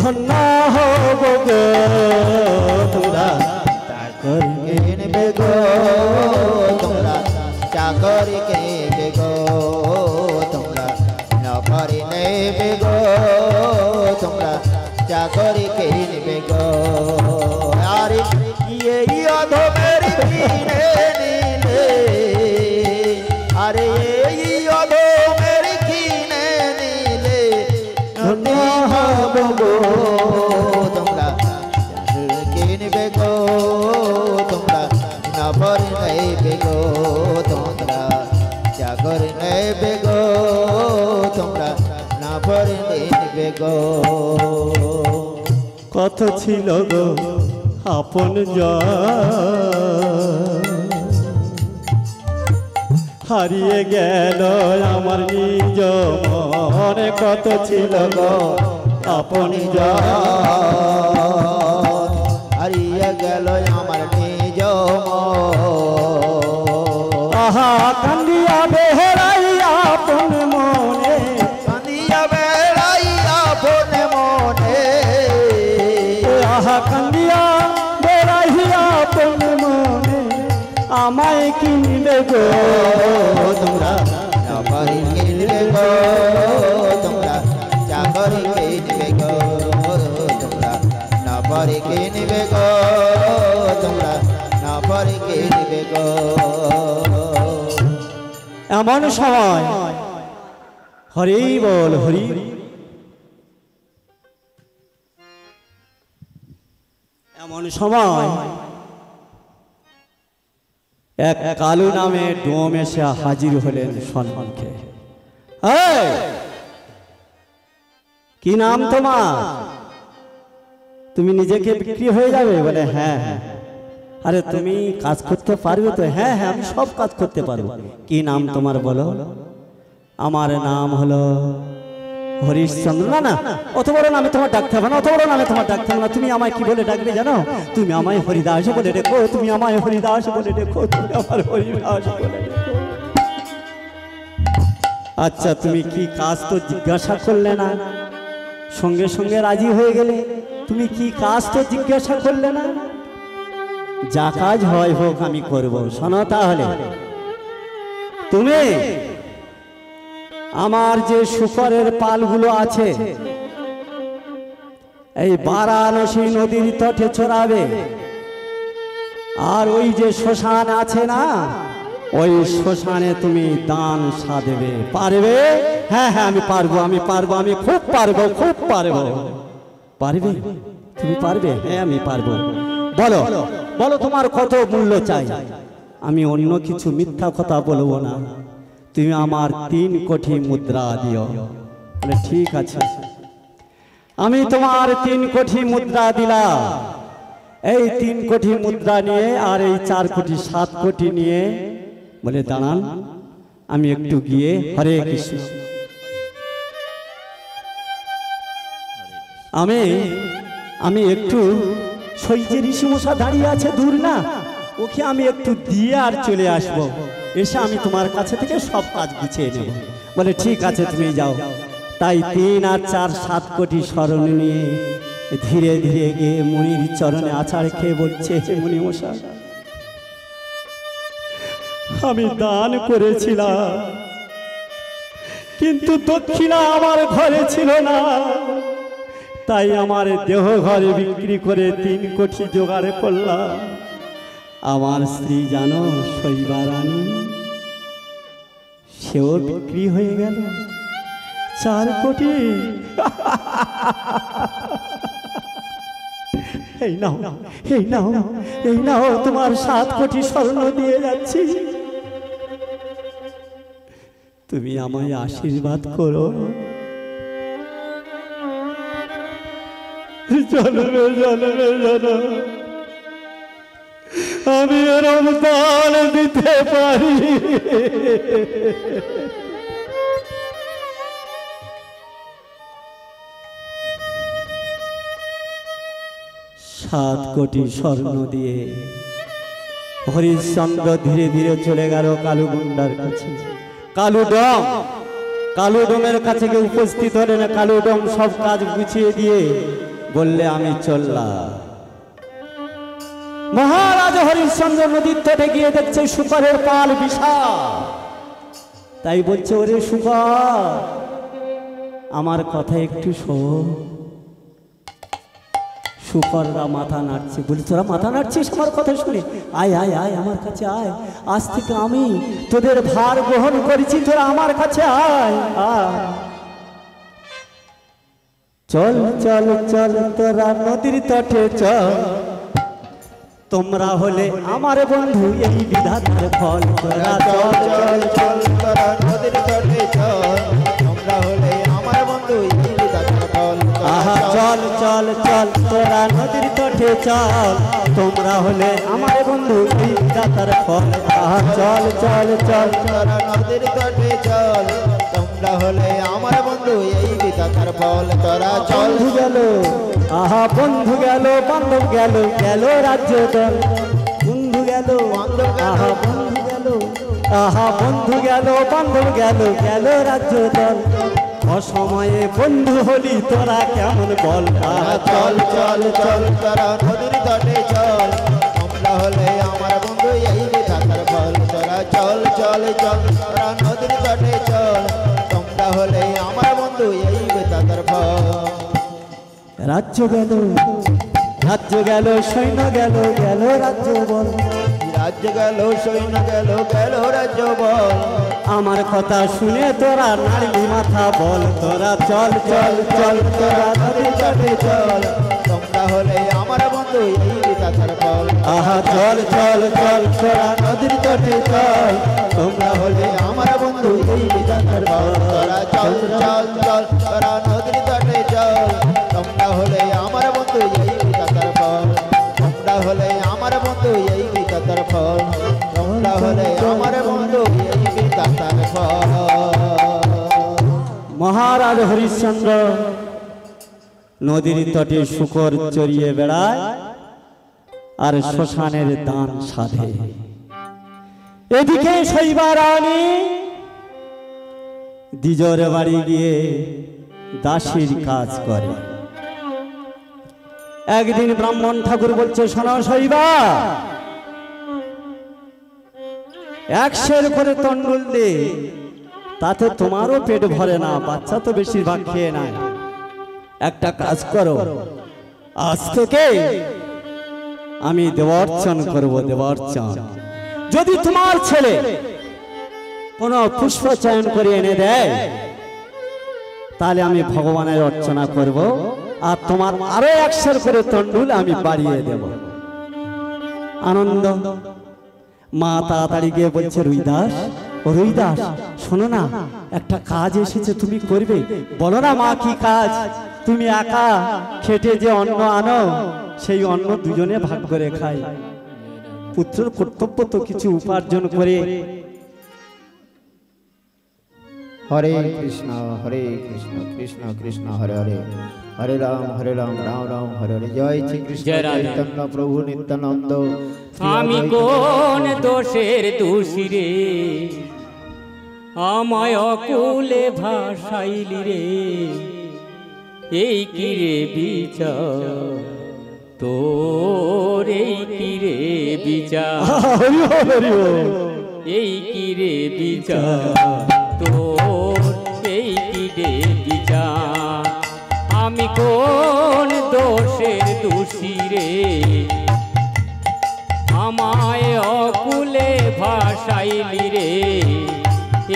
ধন্য হব গো তোমরা চাকরি কিনবে গো তোমরা চাকরি কিনবে গো তোমরা নকরি নেবে গো তোমরা চাকরি কিনবে গো আরে এই অধমের কিনে নিলে আরে এই অধমের কিনে নিলে ধন্য হব গো তোমরা কিনবে গো তোমরা নফর নেবে গো তোমরা চাকর নেবে গো তোমরা নফর নেবে গো কত ছিল গো আপন হারিয়ে গেল আমার নিজ মনে কত ছিল গো আপন হারিয়ে গেল আমার নিজ আহা কান্দিয়া বেহরাই আপন মনে কান্দিয়া বেড়াই আপন মনে আহা কান্দিয়া বেড়াই আপন মনে আমায় কিনবে গো তোমরা চাকরি কিনবে গো তোমরা চাকরি কিনবে গো তোমরা নফরি কিনবে গো তোমরা নফরি কিনবে গো এমন সময় হরি বল হরি এমন সময় এক কালু নামে ডোম এসে হাজির হলেন সম্মুখে। কি নাম তোমার? তুমি নিজেকে বিক্রি হয়ে যাবে? বলে হ্যাঁ হ্যাঁ। আরে তুমি কাজ করতে পারবে তো? হ্যাঁ হ্যাঁ আমি সব কাজ করতে পারবো। কি নাম তোমার বলো? আমার নাম হলো হরিশ্চন্দ্র। না না অত বড় নামে তোমার ডাকতে হবে না, অত বড় নামে তোমার ডাকতে হবে না। তুমি আমায় কি বলে ডাকবে জানো? তুমি আমায় হরিদাস বলে ডেকো, তুমি আমায় হরিদাস বলে ডেকো, তুমি আমার হরিদাস বলে ডেকো। আচ্ছা তুমি কি কাজ তো জিজ্ঞাসা করলে না, সঙ্গে সঙ্গে রাজি হয়ে গেলে। তুমি কি কাজ তো জিজ্ঞাসা করলে না? যা কাজ হয় হোক আমি করব। শোনো তাহলে, তুমি আমার যে শুকরের পালগুলো আছে এই বারাণসী নদীর তটে চড়াবে, আর ওই যে শ্মশান আছে না, ওই শ্মশানে তুমি দান সাধবে। পারবে? হ্যাঁ হ্যাঁ আমি পারবো, আমি পারবো, আমি খুব পারবো, খুব পারবো। পারবে? তুমি পারবে? হ্যাঁ আমি পারবো। বলো বলো তোমার কত মূল্য চাই? আমি অন্য কিছু মিথ্যা কথা বলবো না, তুমি আমার 3 কোটি মুদ্রা দিও। বলে ঠিক আছে, আমি তোমার 3 কোটি মুদ্রা দিলাম। এই 3 কোটি মুদ্রা নিয়ে আর এই 4 কোটি 7 কোটি নিয়ে বলে দাঁড়ান, আমি একটু গিয়ে হরে কৃষ্ণ, আমি একটু সৈজে ঋষিমশা দাঁড়িয়ে আছে দূর না, ওকে আমি একটু দিয়ে আর চলে আসবো। এসে আমি তোমার কাছে থেকে সব কাজ গুছিয়ে নেব। বলে ঠিক আছে তুমি যাও। তাই 3 আর 4 7 কোটি স্মরণ নিয়ে ধীরে ধীরে গিয়ে মুনির চরণে আছাড় খেয়ে বলছে, মুনি মশাই আমি দান করেছিলাম, কিন্তু দক্ষিণা আমার ঘরে ছিল না, তাই আমার দেহ ঘরে বিক্রি করে 3 কোটি জোগাড় করলাম। আমার স্ত্রী জানো শৈবা রানী, সেও বিক্রি হয়ে গেল 4 কোটি। এই নাও এই নাও এই নাও তোমার 7 কোটি স্বর্ণ দিয়ে যাচ্ছি, তুমি আমায় আশীর্বাদ করো। জন্মে জন্মে জন্ম আমি এরম দান দিতে পারি। 7 কোটি স্বর্ণ দিয়ে হরিশ্চন্দ্র ধীরে ধীরে চলে গেল কালু গুন্ডার কাছে। কালু ডোমের কাছে গিয়ে উপস্থিত হলেন। কালু ডোম সব কাজ গুছিয়ে দিয়ে বললে আমি চললাম। মহারাজ হরিশ্চন্দ্র নদীর তটে গিয়ে দেখছে শুকরের পাল বিশাল। তাই বলছে, ওরে শুকর, আমার কথা একটু শোন। শুকররা মাথা নাড়ছে, বলি তোরা মাথা নাড়ছিস আমার কথা শুনে? আয় আয় আয় আমার কাছে আয়, আজ থেকে আমি তোদের ভার গ্রহণ করেছি, তোরা আমার কাছে আয় আয়। চল চল চল তোরা নদীর তটে চল, তোমরা হলে আমার বন্ধু এই বিধাতার ফল। তোরা চল চল চল তোরা নদীর তটে চল, তোমরা হলে আমার বন্ধু এই বিধাতার ফল। আহা চল চল চল তোরা নদীর তটে চল, তোমরা হলে আমার বন্ধু এই বিধাতার ফল। আহা চল চল চল তোরা নদীর তটে চল, তোমরা হলে আমার বন্ধু এই বিধাতার ফল। তোরা চল। বন্ধু গেল, আহা বন্ধু গেল, বান্ধব গেল, গেল রাজ্য দল। বন্ধু গেল, আহা বন্ধু গেল, আহা বন্ধু গেল, বান্ধব গেল, গেল রাজ্য দল। অসময়ে বন্ধু হলি তোরা কেমন বল। আহা চল চল চল তোরা নদীর তটে চল, তোমরা হলে আমার বন্ধু এই বিধাতার ফল। তোরা চল চল চল তোরা নদীর তটে চল, তোমরা হলে আমার বন্ধু এই বিধাতার ফল। রাজ্য গেল, রাজ্য গেল, সৈন্য গেল, গেল রাজ্য বল। রাজ্য গেল, সৈন্য গেল, গেল রাজ্য বল। আমার কথা শুনে তোরা নাড়লি মাথা বল। তোরা চল চল চল তোরা নদীর তটে চল, তোমরা হলে আমার বন্ধু এই বিধাতার ফল। আহা চল চল চল তোরা নদীর তটে চল, তোমরা হলে আমার বন্ধু এই বিধাতার ফল। তোরা চল চল চল তোরা নদীর তটে চল, তোমরা হলে আমার বন্ধু এই বিধাতার ফল। তোমরা হলে আমার বন্ধু এই বিধাতার ফল। তোমরা হলে আমার বন্ধু এই বিধাতার ফল। মহারাজ হরিশ্চন্দ্র নদীর তটে শুকর চড়িয়ে বেড়ায় আর শ্মশানের দান সাধে। এদিকে শৈবা রানী দ্বিজের বাড়ি গিয়ে দাসীর কাজ করে। একদিন ব্রাহ্মণ ঠাকুর বলছে, শোনো শৈবা, 100 করে তন্ডুল দে, তাতে তোমারও পেট ভরে না, বাচ্চা তো বেশিরভাগ খেয়ে নেয়। একটা কাজ করো, আজ থেকে আমি দেবার্চন করব, দেবার্চন। যদি তোমার ছেলে কোনো পুষ্প চয়ন করে এনে দেয়, তাহলে আমি ভগবানের অর্চনা করব, আর তোমার আরো 100 করে তন্ডুল আমি বাড়িয়ে দেব। আনন্দ। মা তাড়াতাড়ি গিয়ে বলছে, রুইদাস, ও রুইদাস, শোনো না, একটা কাজ এসেছে, তুমি করবে। বলো না মা, কি কাজ? তুমি একা খেটে যে অন্ন আনো, সেই অন্ন দুজনে ভাগ করে খাই। পুত্রের কর্তব্য তো কিছু উপার্জন করে। হরে কৃষ্ণ কৃষ্ণ কৃষ্ণ হরে হরে, হরে রাম রাম রাম হরে হরে। জয় শ্রী কৃষ্ণ চৈতন্য প্রভু নিত্যানন্দ। আমি কোন দোষের দোষী রে, আমায় অকুলে ভাসাইলি রে, এই কি রে বিচার তোর, এই কি রে বিচার, এই কি রে বিচার তোর, এই কি রে বিচার। আমি কোন দোষের দোষী রে, আমায় অকুলে ভাসাইলি রে,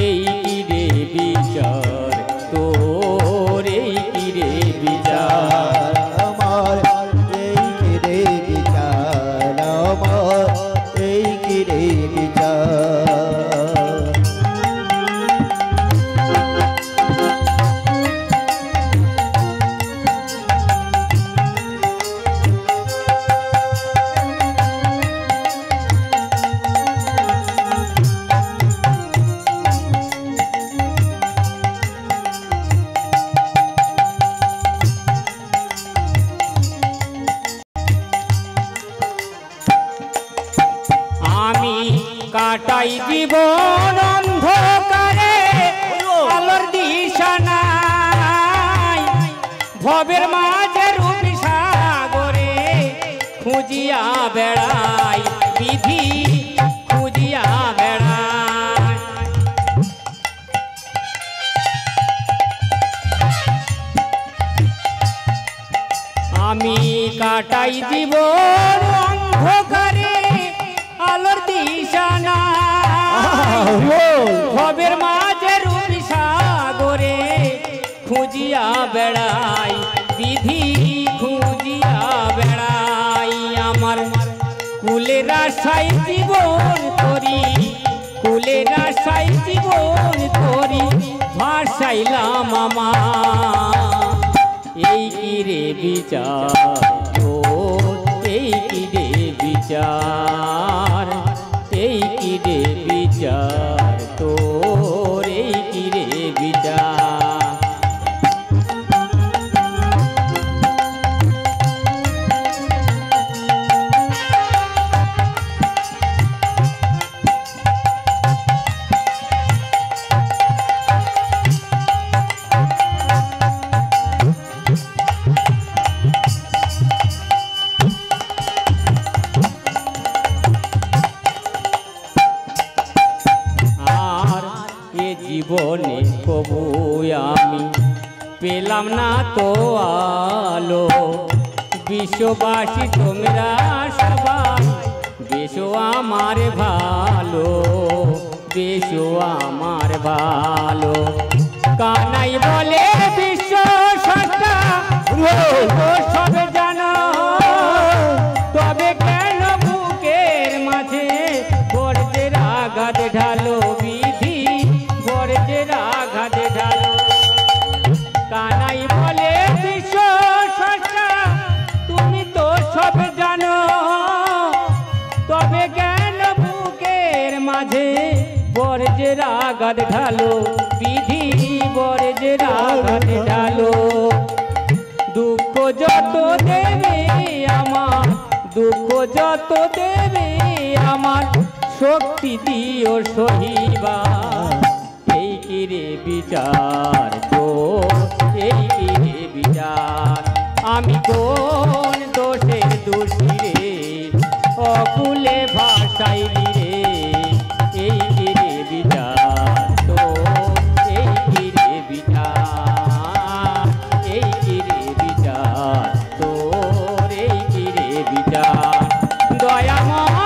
এই কি রে বিচার তোর, এই কি রে বিচার আমার, এই কি রে বিচার আমার, এই কি রে বিচার। কাটাই জীবন অন্ধকারে, আলোর দিশা নাই, ভবের মাঝে রূপ খুঁজিয়া বেড়াই বিধি খুঁজিয়া বেড়াই। আমি কাটাই জীবন অন্ধকারে আলোর দিশা নাই, ভবের মাঝে রূপ সাগরে খুঁজিয়া বেড়াই বিধি খুঁজিয়া বেড়াই। আমার কুলের আশায় জীবন করি, কুলের আশায় জীবন করি ভাসাইলাম আমার। এই কি রে বিচার তোর, এই কি রে বিচার, এই কি রে বিচার তোর, এই কি রে বিচার। জীবনে কবু আমি পেলাম না তো আলো, বিশ্ববাসী তোমরা সবাই বেশো আমার ভালো, বেশো আমার ভালো। কানাই বলে বিশ্ব সত্তা সব জানো, তবে কেন বুকের মাঝে বর্জ্যের আঘাত ঢালো বিধি, বর্জ্যের আঘাত ঢালো। কানাই বলে বিশ্ব সত্তা তুমি তো সব জানো, তবে কেন বুকের মাঝে বর্জ্যের আঘাত ঢালো বিধি, বর্জ্যের আঘাত ঢালো। দুঃখ যত দেবে আমার, দুঃখ যত দেবে আমার শক্তি দিও সহিবা। এই কি রে বিচার তোর, এই কি রে বিচার। আমি কোন দোষের দোষী রে অকুলে ভাসাইলি রে। এই কি রে বিচার তোর, এই কি রে বিচার, এই কি রে বিচার তোর, এই কি রে বিচার। দয়াময়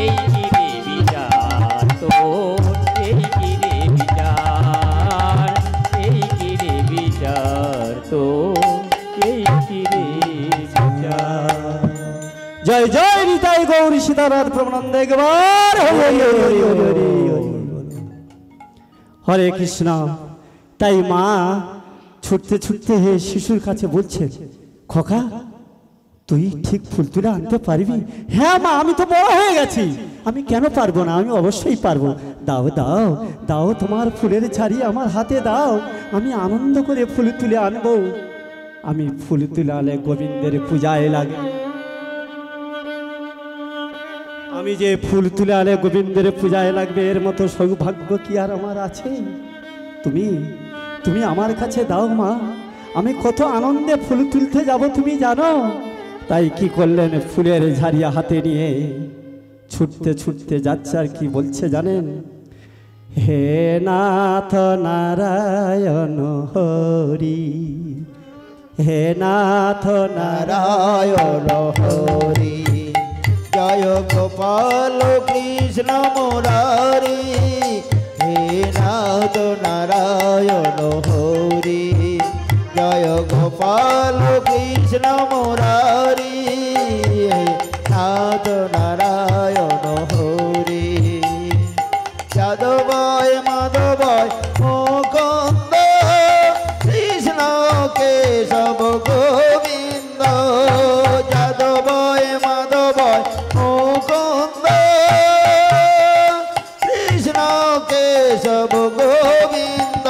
এই কি রে বিচার তোর, এই কি রে বিচার, এই কি রে বিচার তোর, এই কি রে বিচার। জয় জয় নিতাই গৌরী সীতারাধ প্রমানন্দ একবার হরে কৃষ্ণ। তাই মা ছুটতে ছুটতে হে শিশুর কাছে বলছে, খোকা তুই ঠিক ফুল তুলে আনতে পারবি? হ্যাঁ মা, আমি তো বড় হয়ে গেছি, আমি কেন পারবো না, আমি অবশ্যই পারবো। দাও দাও দাও তোমার ফুলের ঝাড়ি আমার হাতে দাও, আমি আনন্দ করে ফুল তুলে আনবো। আমি ফুল তুলে আনলে গোবিন্দের পূজায় লাগে, আমি যে ফুল তুলে আনে গোবিন্দের পূজায় লাগবে, এর মতো সৌভাগ্য কি আর আমার আছে? তুমি তুমি আমার কাছে দাও মা, আমি কত আনন্দে ফুল তুলতে যাব তুমি জানো। তাই কি করলেন, ফুলের ঝাড়িয়া হাতে নিয়ে ছুটতে ছুটতে যাচ্ছে, আর কি বলছে জানেন? হে নাথ নারায়ণ হরি, হে নাথ নারায়ণ হরি, জয় গোপাল কৃষ্ণ মুরারি। হে নাথ নারায়ণ হরি, জয় গোপাল কৃষ্ণ মুরারি। হে নাথ নারায়ণ হরি, যাদবায় মাধবায় মুকুন্দ, কৃষ্ণ কেশব গোবিন্দ। যাদবায় মাধবায় মুকুন্দ, কৃষ্ণ কেশব গোবিন্দ।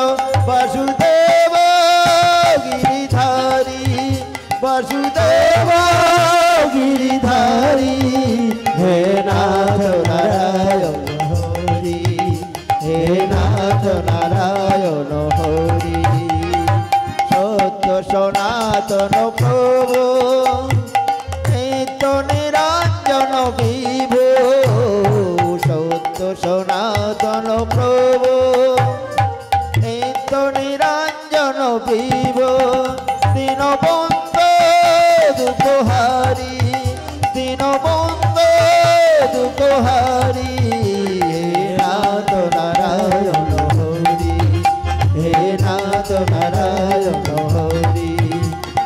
হরি হে নাথ নারায়ণ হরি হে নাথ নারায়ণ হরি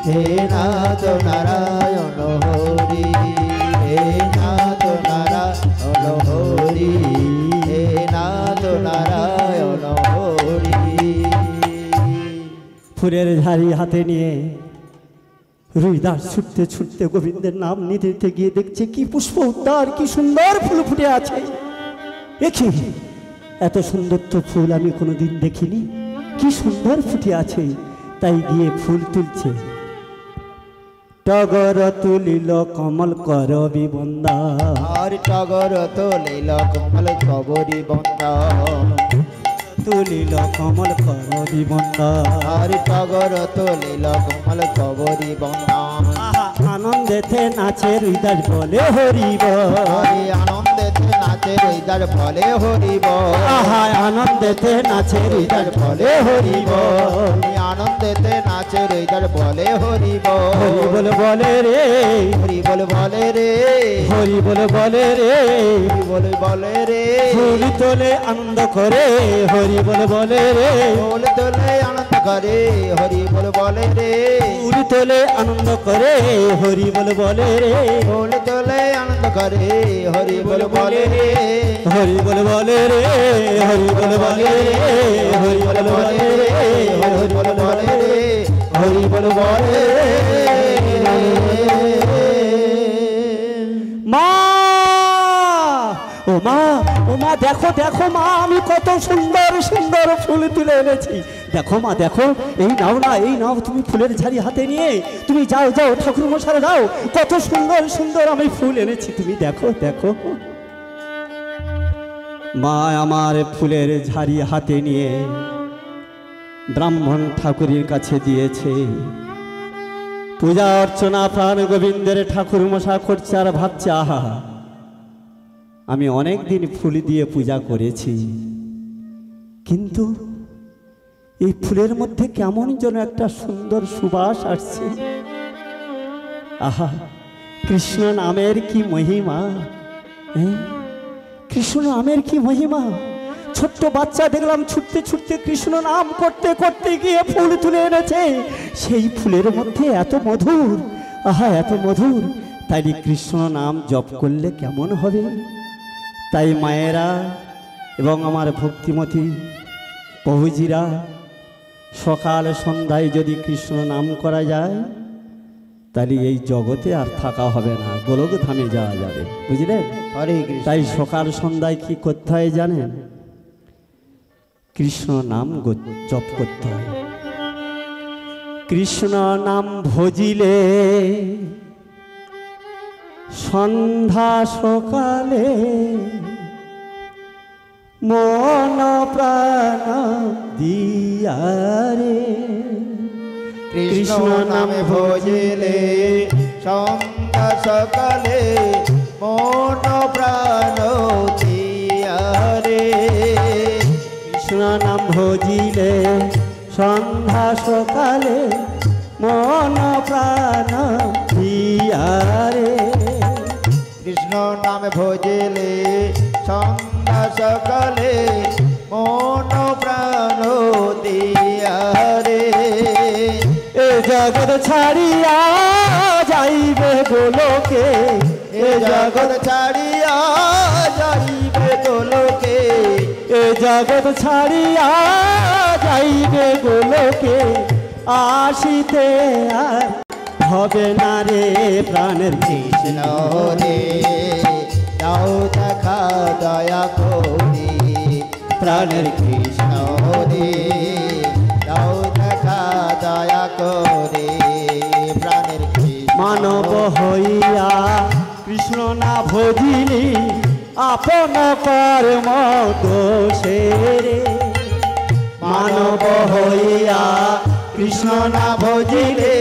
হে নাথ নারায়ণ হরি হে নাথ নারায়ণ হরি হে নাথ নারায়ণ হরি। ফুলের ঝাড়ি হাতে নিয়ে রুইদাস ছুটতে ছুটতে গোবিন্দের নাম নিতে গিয়ে দেখছে কি পুষ্প উদ্যান, কি সুন্দর ফুল ফুটে আছে। দেখি এত সুন্দর তো ফুল আমি কোনোদিন দেখিনি, কি সুন্দর ফুটে আছে। তাই গিয়ে ফুল তুলছে। টগর তুলিল কমল করবি বন্দা, আর টগর তুলিল কমল কবরি বন্দা, তুলিল কমল করবি বন্দা। আর টগর তুলিল কমল কবরি বন্দা। আনন্দেতে নাচে হৃদয় বলে হরিব, হরি আনন্দেতে নাচে হৃদয় বলে হরিব। আহা আনন্দেতে নাচে হৃদয় বলে হরিব। আনন্দেতে নাচে হৃদয় বলে হরিব। হরি বল বলে রে, হরি বল বলে রে, হরি বল বলে রে, হরি বল বলে রে। ফুল তোলে আনন্দ করে, হরি বল বলে রে, ফুল তোলে আনন্দ করে, হরি বল বলে রে। ফুল তোলে আনন্দ করে, হরি বল বলে রে, ফুল তোলে আনন্দ করে, হরি বল বলে রে। হরি বল বলে রে, হরি বল বলে রে, হরি বল বলে রে, হরি বল বলে রে, হরি বল বলে মা, ও মা, ও মা দেখো দেখো মা, আমি কত সুন্দর সুন্দর ফুল তুলে এনেছি। দেখো মা দেখো, এই নাও না, এই নাও তুমি ফুলের ঝাড়ি হাতে নিয়ে তুমি যাও যাও ঠাকুর মশাই যাও, কত সুন্দর সুন্দর আমি ফুল এনেছি, তুমি দেখো দেখো। মা আমার ফুলের ঝাড়ি হাতে নিয়ে ব্রাহ্মণ ঠাকুরের কাছে দিয়েছে। পূজা অর্চনা প্রাণ গোবিন্দের ঠাকুর মশা করছে আর ভাবছে আহা আমি অনেক দিন ফুল দিয়ে পূজা করেছি, কিন্তু এই ফুলের মধ্যে কেমন যেন একটা সুন্দর সুবাস আসছে। আহা কৃষ্ণ নামের কি মহিমা, কৃষ্ণ নামের কি মহিমা। ছোট্ট বাচ্চা দেখলাম ছুটতে ছুটতে কৃষ্ণ নাম করতে করতে গিয়ে ফুল তুলে এনেছে, সেই ফুলের মধ্যে এত মধুর, আহা এত মধুর। তাই কৃষ্ণ নাম জপ করলে কেমন হবে। তাই মায়েরা এবং আমার ভক্তিমতী বহুজিরা সকাল সন্ধ্যায় যদি কৃষ্ণ নাম করা যায় তাহলে এই জগতে আর থাকা হবে না, গোলক ধামে যাওয়া যাবে, বুঝলেন। হরে কৃষ্ণ। তাই সকাল সন্ধ্যায় কি করতে হয় জানেন, কৃষ্ণ নাম জপ করতে হয়। কৃষ্ণ নাম ভজিলে সন্ধ্যা সকালে মন প্রাণ দিয়ারে। কৃষ্ণ নামে ভজিলে সন্ধ্যা সকালে মন প্রাণ দিয়ারে। কৃষ্ণ নাম ভজিলে সন্ধ্যা সকালে মন প্রাণ দিয়ারে। কৃষ্ণ নামে ভজিলে সন্ধ্যা সকালে মন প্রাণ দিয়ারে। এ জগৎ ছাড়িয়া যাইবে গোলকে, এ জগৎ ছাড়িয়া যাইবে গোলকে। এ জগৎ ছাড়িয়া যাইবে গোলকে, আসিতে আর হবে না রে প্রাণের কৃষ্ণ রে যাও দেখা দয়া করি। প্রাণের কৃষ্ণ রে যাও দেখা দয়া করে। প্রাণের কৃষ্ণ মানব হইয়া কৃষ্ণ না ভজিলি আপন কর্ম দোষে রে। মানব হইয়া কৃষ্ণ না ভজিলে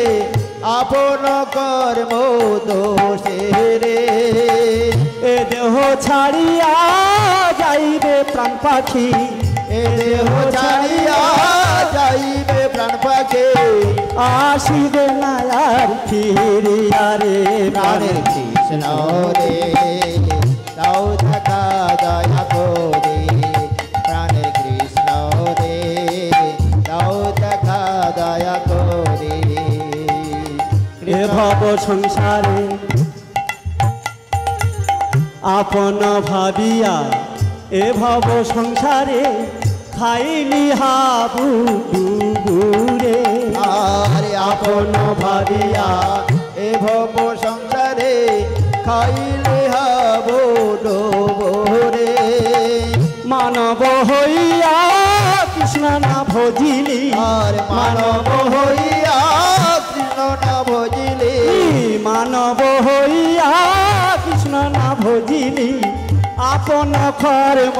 আপন কর্ম দোষে রে। এ দেহ ছাড়িয়া যাইবে প্রাণ পাখি, এ দেহ ছাড়িয়া যাইবে প্রাণ পাখি। আসিবে না আর ফিরিয়া রে প্রাণের কৃষ্ণ রে যাও দেখা সংসারে আপন ভাবিয়া এ ভব সংসারে খাইলি হাবু ডুবুরে আরে আপন ভাবিয়া এ ভব সংসারে খাইলে হব ডোবরে মানব হইয়া কৃষ্ণ না ভজিলি আর মানব হইয়া কৃষ্ণ না ভজিলে মানব হইয়া কৃষ্ণ না ভজিলি আপন কর্ম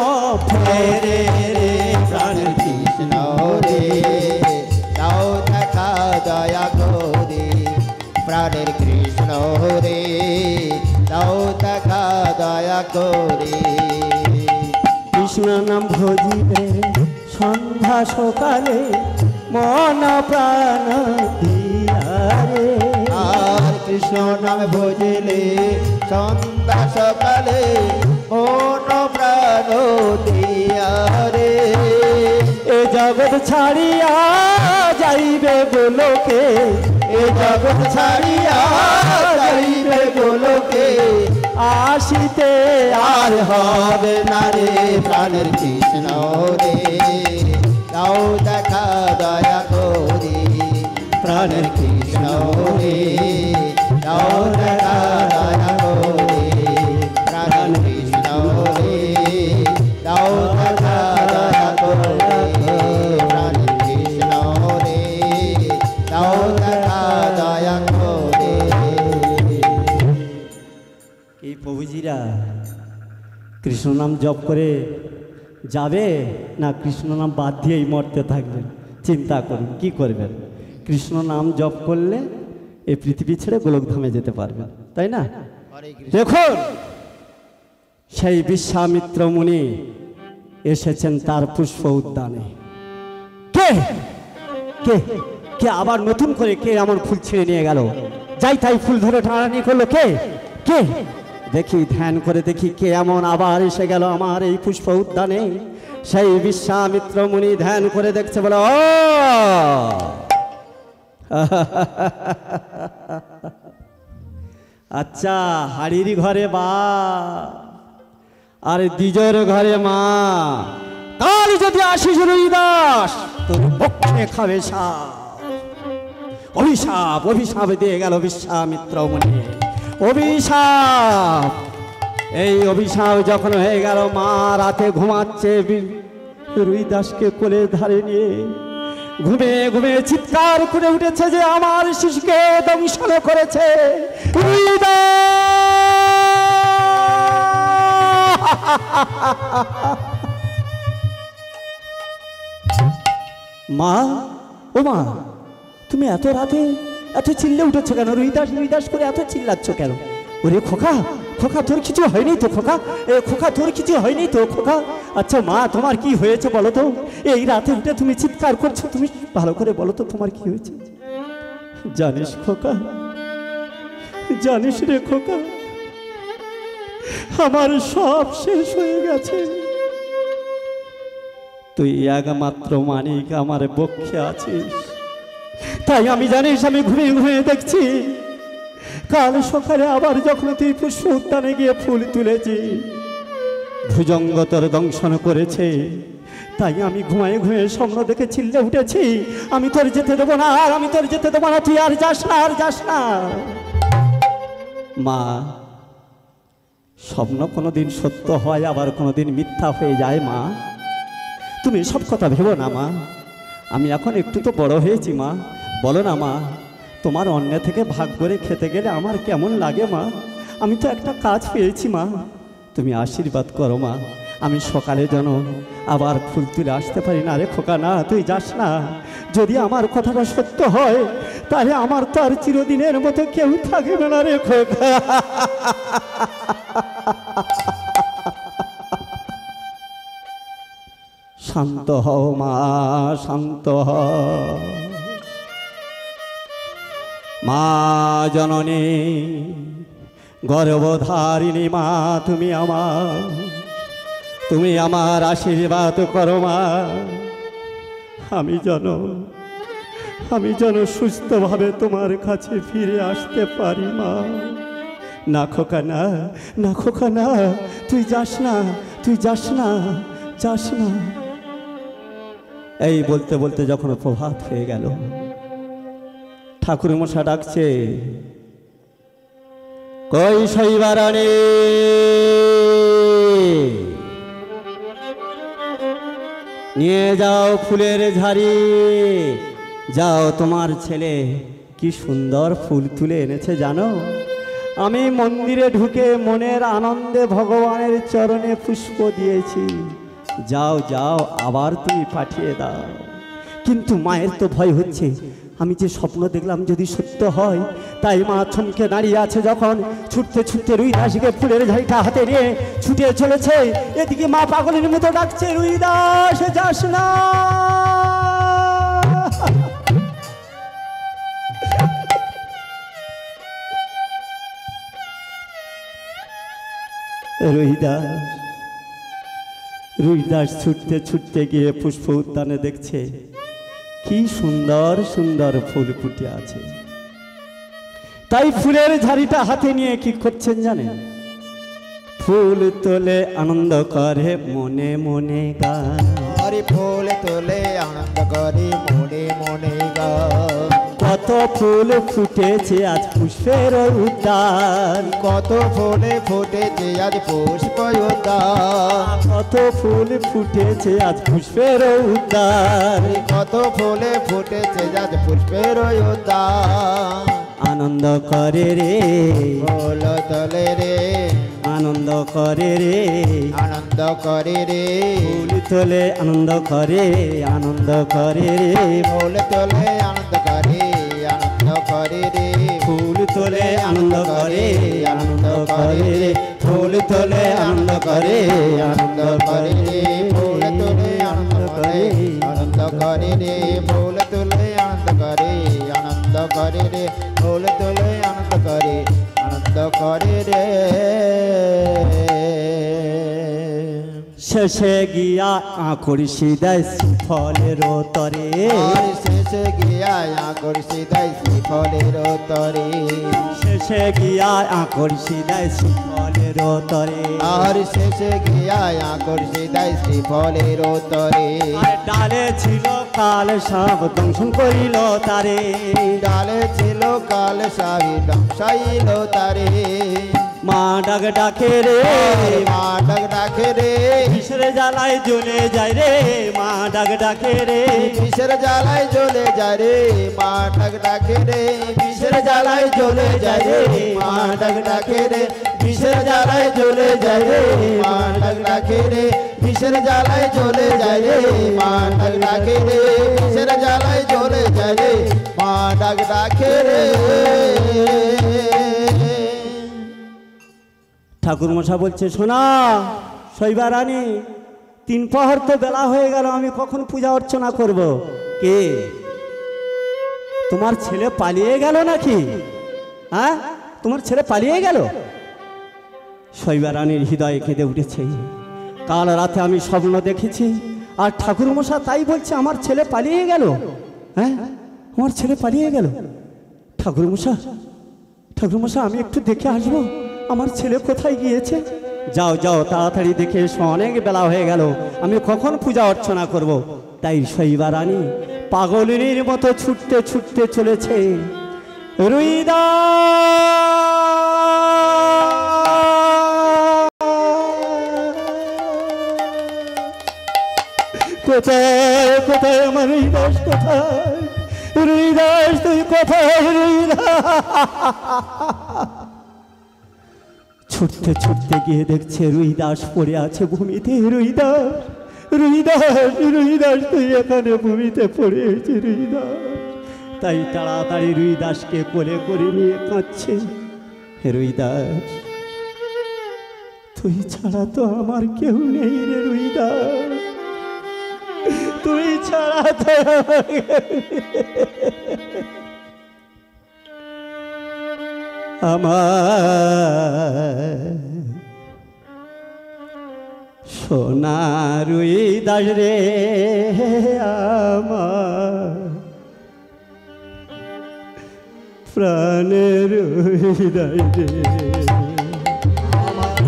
ফেরে রে প্রাণ কৃষ্ণ রে দাও দেখা দয়া করে প্রাণের কৃষ্ণ রে দাও দেখা দয়া করে কৃষ্ণ নাম ভজিলে সন্ধ্যা সকালে মন প্রাণ দিয়ারে আর কৃষ্ণ নাম ভজিলে সন্ধ্যা সকালে মন প্রাণ দিয়ারে এ জগৎ ছাড়িয়া যাইবে গোলকে এ জগৎ ছাড়িয়া যাইবে গোলকে আসিতে আর হবে না রে প্রাণের কৃষ্ণ রে দাও দেখা দয়া করে প্রাণের কৃষ্ণ রে দাও দেখা দয়া করে প্রাণের কৃষ্ণ রে দাও দেখা দয়া করে প্রাণের কৃষ্ণ রে দাও দেখা দয়া করে এই প্রভুজিরা কৃষ্ণ নাম জপ করে যাবে না কৃষ্ণ নাম বাদ দিয়েই মরতে থাকবেন? চিন্তা করুন কি করবেন। কৃষ্ণ নাম জপ করলে এই পৃথিবী ছেড়ে গোলকধামে যেতে পারবেন, তাই না? দেখুন সেই বিশ্বামিত্র মুনি এসেছেন তার পুষ্প উদ্যানে। কে কে কে আবার নতুন করে কে আমার ফুল ছিঁড়ে নিয়ে গেল? যাই তাই ফুল ধরে টানাটানি করলো কে কে? দেখি ধ্যান করে দেখি কে এমন আবার এসে গেল আমার এই পুষ্প উদ্যানে। সেই বিশ্বামিত্র মুনি ধ্যান করে দেখছে বলে, ও আচ্ছা, হাড়ির ঘরে বা আর দ্বিজের ঘরে মা, কাল যদি আসিস রুইদাস তোর পক্ষে খাবে সাপ। অভিশাপ অভিশাপ দিয়ে গেল বিশ্বামিত্র মুনি, অভিশাপ। এই অভিশাপ যখন হয়ে গেল, মা রাতে ঘুমাচ্ছে, রুইদাসকে কোলে ধারে নিয়ে ঘুমে ঘুমে চিৎকার করে উঠেছে যে আমার শিশুকে দংশন করেছে মা। ও মা, তুমি এত রাতে এত চিল্লে উঠেছ কেন? রুইদাস রুইদাস করে এত চিল্লাচ্ছ কেন? ওরে খোকা, খোকা তোর কিছু হয়নি তো? খোকা, এ খোকা তোর কিছু হয়নি তো? খোকা, আচ্ছা মা তোমার কি হয়েছে বলো তো? এই রাতে উঠে তুমি চিৎকার করছো, তুমি ভালো করে বলো তো তোমার কি হয়েছে? জানিস খোকা, জানিস রে খোকা, আমার সব শেষ হয়ে গেছে। তুই একমাত্র মানিক আমার বক্ষে আছিস, তাই আমি জানিস আমি ঘুমিয়ে ঘুমিয়ে দেখছি কাল সকালে আবার যখন তুই পুষ্প উদ্যানে গিয়ে ফুল তুলেছি, ভুজঙ্গ তোর দংশন করেছে। তাই আমি ঘুমায় ঘুমিয়ে স্বপ্ন দেখে চিল্লে উঠেছি, আমি তোর যেতে দেবো না, আর আমি তোর যেতে দেবো না, তুই আর যাস না, আর যাস না। মা, স্বপ্ন কোনোদিন সত্য হয়, আবার কোনোদিন মিথ্যা হয়ে যায়। মা, তুমি সব কথা ভেবো না মা, আমি এখন একটু তো বড় হয়েছি মা। বলো না মা, তোমার অন্য থেকে ভাগ করে খেতে গেলে আমার কেমন লাগে মা? আমি তো একটা কাজ পেয়েছি মা, তুমি আশীর্বাদ করো মা, আমি সকালে যেন আবার ফুল তুলে আসতে পারি। না রে খোকা, না তুই যাস না। যদি আমার কথাটা সত্য হয় তাহলে আমার তো আর চিরদিনের মতো কেউ থাকবে না রে খোকা। শান্ত হও মা, শান্ত হও মা জননী, গর্ভধারিণী মা, তুমি আমার আশীর্বাদ করো মা। আমি যেন আমি যেন সুস্থভাবে তোমার কাছে ফিরে আসতে পারি মা। না খোকা না, না খোকা না, তুই যাস না, তুই যাস না, যাস না। এই বলতে বলতে যখন প্রভাত হয়ে গেল, ঠাকুর মশা ডাকছে, কই শৈবারানী, নিয়ে যাও ফুলের ঝাড়ি, যাও তোমার ছেলে কি সুন্দর ফুল তুলে এনেছে জানো। আমি মন্দিরে ঢুকে মনের আনন্দে ভগবানের চরণে পুষ্প দিয়েছি, যাও যাও আবার তুমি পাঠিয়ে দাও। কিন্তু মায়ের তো ভয় হচ্ছে, আমি যে স্বপ্ন দেখলাম যদি সত্য হয়। তাই মা থমকে দাঁড়িয়ে আছে, যখন ছুটতে ছুটতে রুই দাসকে ফুলের ঝাড়িটা হাতে নিয়ে ছুটে চলেছে। এদিকে মা পাগলের মতো ডাকছে, রুই দাস যাস না। রুই দাস ছুটতে ছুটতে গিয়ে পুষ্প উদ্যানে দেখছে কি সুন্দর সুন্দর ফুল ফুটে আছে। তাই ফুলের ঝাড়িটা হাতে নিয়ে কি করছেন জানেন? ফুল তোলে আনন্দ করে মনে মনে গান, আরে ফুল তোলে আনন্দ করে মনে মনে গান। কত ফুল ফুটেছে আজ পুষ্পের উদ্যান, কত ফুলে ফুটেছে আজ পুষ্প উদ্যান। কত ফুল ফুটেছে আজ পুষ্পের উদ্যান, কত ফুলে ফুটেছে আজ পুষ্পের উদ্যান। আনন্দ করে রে ফুল তোলে রে, আনন্দ করে রে, আনন্দ করে রে। ফুল তোলে আনন্দ করে, আনন্দ করে রে, ফুল তোলে আনন্দ করে, আনন্দ করে রে। ফুল তোলে আনন্দ করে, আনন্দ করে রে, ফুল তোলে আনন্দ করে, আনন্দ করে রে, ফুল তোলে আনন্দ করে, আনন্দ করে রে। ফুল তোলে আনন্দ করে, আনন্দ করে রে। ফুল তোলে আনন্দ করে, আনন্দ করে রে। শেষে গিয়া আঁকুড়ি সিদায় সুফলের তরে, আর শেষে গিয়া আঁকুড়ি সিদায় সুফলের তরে। শেষে গিয়া আঁকুড়ি সিদায় সুফলের তরে, আর শেষে গিয়া আঁকুড়ি সিদায় সুফলের তরে। ডালে ছিল কাল সাপ দংশন করিল তারে, ডালে ছিল কাল সাবি দংশাইল তারে। মা ডাক ডাকে রে, মা ডাক ডাকে রে। কিসের জ্বালায় জ্বলে যায় রে, মা ডাক ডাকে রে, কিসের জ্বালায় জ্বলে যায় রে। মা ডাক ডাকে রে। কিসের জ্বালায় জ্বলে যায় রে। মা ডাক ডাকে রে। কিসের জ্বালায় জ্বলে যায় রে। মা ডাক ডাকে রে। কিসের জ্বালায় জ্বলে যায় রে। মা ডাক ডাকে রে। কিসের জ্বালায় জ্বলে যায় রে। মা ডাক ডাকে রে। ঠাকুর মশা বলছে, শোনা শৈবারানী, 3 প্রহর তো বেলা হয়ে গেল, আমি কখন পূজা অর্চনা করব? কে? তোমার ছেলে পালিয়ে গেল নাকি? হ্যাঁ, তোমার ছেলে পালিয়ে গেল? শৈবারানীর হৃদয়ে কেঁদে উঠেছে। কাল রাতে আমি স্বপ্ন দেখেছি, আর ঠাকুর মশা তাই বলছে আমার ছেলে পালিয়ে গেল। হ্যাঁ, আমার ছেলে পালিয়ে গেল। ঠাকুর মশা আমি একটু দেখে আসবো আমার ছেলে কোথায় গিয়েছে। যাও যাও তাড়াতাড়ি দেখে এসো, অনেক বেলা হয়ে গেল, আমি কখন পূজা অর্চনা করব। তাই শৈবারানী পাগলিনীর মতো ছুটতে ছুটতে চলেছে। রুইদা কোথায় কোথায় আমার রুইদাস, কোথায় রুইদাস, তুই কোথায় রুইদাস? ছুটতে ছুটতে গিয়ে দেখছে রুইদাস পড়ে আছে ভূমিতে। রুইদাস তুই এখানে ভূমিতে পড়ে আছে রুইদাস। তাই তাড়াতাড়ি রুইদাসকে কোলে করে নিয়ে কাঁদছে। রুইদাস, তুই ছাড়া তো আমার কেউ নেই রে রুইদাস, তুই ছাড়া তো আমার সোনা রুইদাস রে, আমার প্রাণের হৃদয় রে আমার